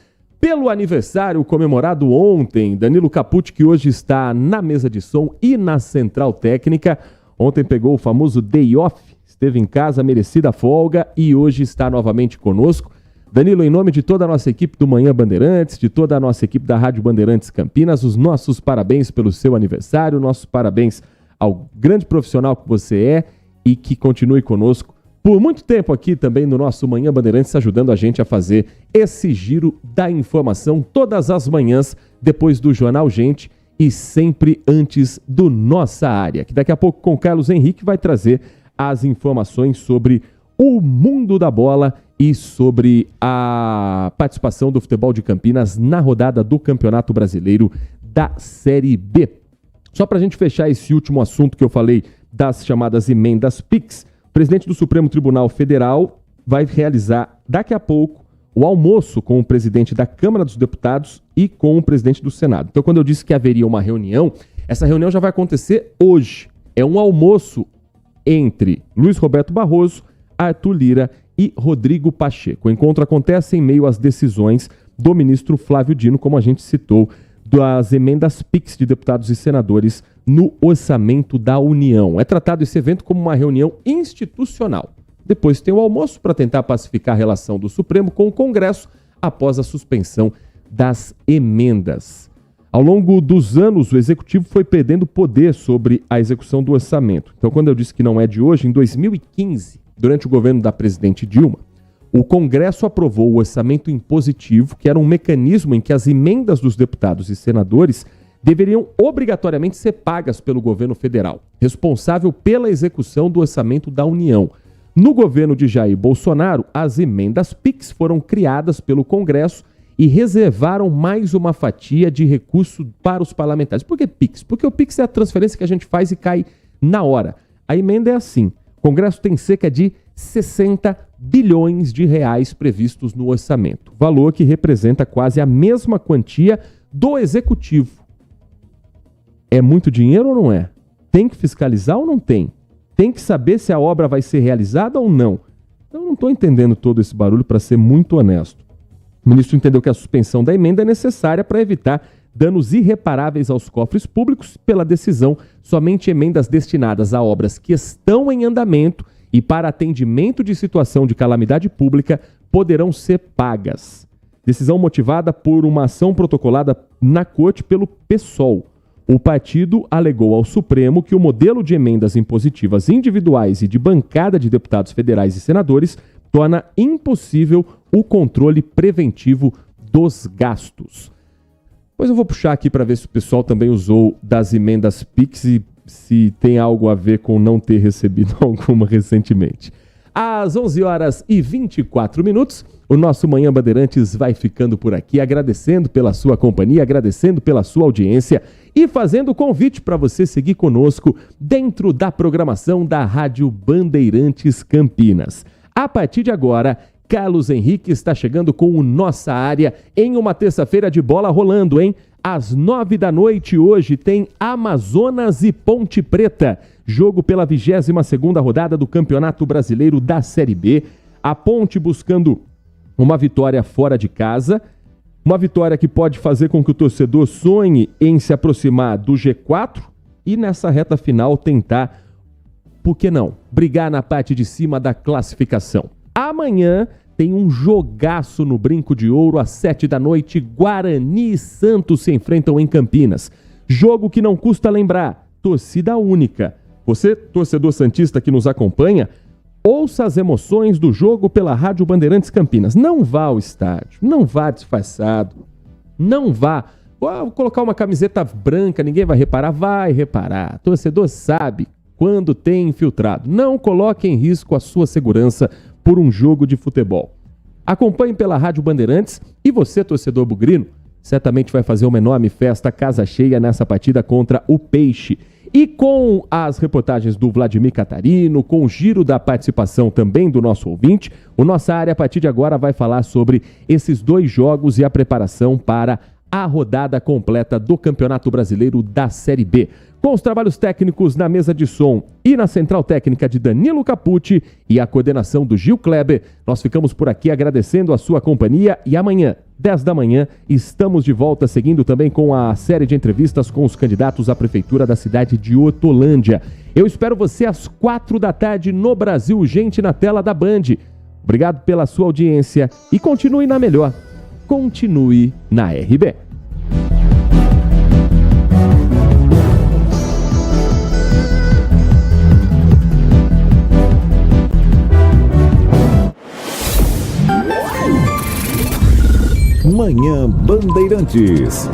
pelo aniversário comemorado ontem. Danilo Capucci, que hoje está na mesa de som e na central técnica. Ontem pegou o famoso day off, esteve em casa, merecida folga, e hoje está novamente conosco. Danilo, em nome de toda a nossa equipe do Manhã Bandeirantes, de toda a nossa equipe da Rádio Bandeirantes Campinas, os nossos parabéns pelo seu aniversário, nossos parabéns ao grande profissional que você é e que continue conosco por muito tempo aqui também no nosso Manhã Bandeirantes, ajudando a gente a fazer esse giro da informação todas as manhãs, depois do Jornal Gente e sempre antes do Nossa Área, que daqui a pouco com Carlos Henrique vai trazer as informações sobre o mundo da bola e sobre a participação do futebol de Campinas na rodada do Campeonato Brasileiro da Série B. Só para a gente fechar esse último assunto que eu falei das chamadas emendas PIX, o presidente do Supremo Tribunal Federal vai realizar daqui a pouco o almoço com o presidente da Câmara dos Deputados e com o presidente do Senado. Então, quando eu disse que haveria uma reunião, essa reunião já vai acontecer hoje. É um almoço entre Luiz Roberto Barroso, Arthur Lira e Rodrigo Pacheco. O encontro acontece em meio às decisões do ministro Flávio Dino, como a gente citou, das emendas PIX de deputados e senadores no orçamento da União. É tratado esse evento como uma reunião institucional. Depois tem o almoço para tentar pacificar a relação do Supremo com o Congresso após a suspensão das emendas. Ao longo dos anos, o Executivo foi perdendo poder sobre a execução do orçamento. Então, quando eu disse que não é de hoje, em 2015, durante o governo da presidente Dilma, o Congresso aprovou o orçamento impositivo, que era um mecanismo em que as emendas dos deputados e senadores deveriam obrigatoriamente ser pagas pelo governo federal, responsável pela execução do orçamento da União. No governo de Jair Bolsonaro, as emendas PIX foram criadas pelo Congresso e reservaram mais uma fatia de recurso para os parlamentares. Por que PIX? Porque o PIX é a transferência que a gente faz e cai na hora. A emenda é assim: o Congresso tem cerca de 60 bilhões de reais previstos no orçamento, valor que representa quase a mesma quantia do Executivo. É muito dinheiro ou não é? Tem que fiscalizar ou não tem? Tem que saber se a obra vai ser realizada ou não. Eu não estou entendendo todo esse barulho, para ser muito honesto. O ministro entendeu que a suspensão da emenda é necessária para evitar danos irreparáveis aos cofres públicos. Pela decisão, somente emendas destinadas a obras que estão em andamento e para atendimento de situação de calamidade pública poderão ser pagas. Decisão motivada por uma ação protocolada na corte pelo PSOL. O partido alegou ao Supremo que o modelo de emendas impositivas individuais e de bancada de deputados federais e senadores torna impossível o controle preventivo dos gastos. Pois eu vou puxar aqui para ver se o pessoal também usou das emendas PIX e se tem algo a ver com não ter recebido alguma recentemente. Às 11h24, o nosso Manhã Bandeirantes vai ficando por aqui, agradecendo pela sua companhia, agradecendo pela sua audiência e fazendo o convite para você seguir conosco dentro da programação da Rádio Bandeirantes Campinas. A partir de agora, Carlos Henrique está chegando com o Nossa Área em uma terça-feira de bola rolando, hein? Às 9h hoje tem Amazonas e Ponte Preta. Jogo pela 22ª rodada do Campeonato Brasileiro da Série B. A Ponte buscando uma vitória fora de casa. Uma vitória que pode fazer com que o torcedor sonhe em se aproximar do G4 e nessa reta final tentar, por que não, brigar na parte de cima da classificação. Amanhã tem um jogaço no Brinco de Ouro às 19h. Guarani e Santos se enfrentam em Campinas. Jogo que não custa lembrar, torcida única. Você, torcedor santista que nos acompanha, ouça as emoções do jogo pela Rádio Bandeirantes Campinas. Não vá ao estádio, não vá disfarçado, não vá. Vou colocar uma camiseta branca, ninguém vai reparar? Vai reparar. Torcedor sabe quando tem infiltrado. Não coloque em risco a sua segurança por um jogo de futebol. Acompanhe pela Rádio Bandeirantes e você, torcedor bugrino, certamente vai fazer uma enorme festa casa cheia nessa partida contra o Peixe. E com as reportagens do Vladimir Catarino, com o giro da participação também do nosso ouvinte, o Nossa Área, a partir de agora, vai falar sobre esses dois jogos e a preparação para a rodada completa do Campeonato Brasileiro da Série B. Com os trabalhos técnicos na mesa de som e na central técnica de Danilo Capucci e a coordenação do Gil Kleber, nós ficamos por aqui agradecendo a sua companhia e amanhã, 10 da manhã, estamos de volta seguindo também com a série de entrevistas com os candidatos à prefeitura da cidade de Hortolândia. Eu espero você às 4 da tarde no Brasil Urgente na tela da Band. Obrigado pela sua audiência e continue na melhor. Continue na RB. Manhã Bandeirantes.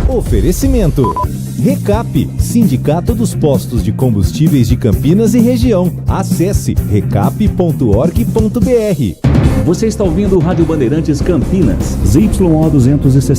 Oferecimento. Recap, Sindicato dos Postos de Combustíveis de Campinas e Região. Acesse recap.org.br. Você está ouvindo o Rádio Bandeirantes Campinas, ZYO 260.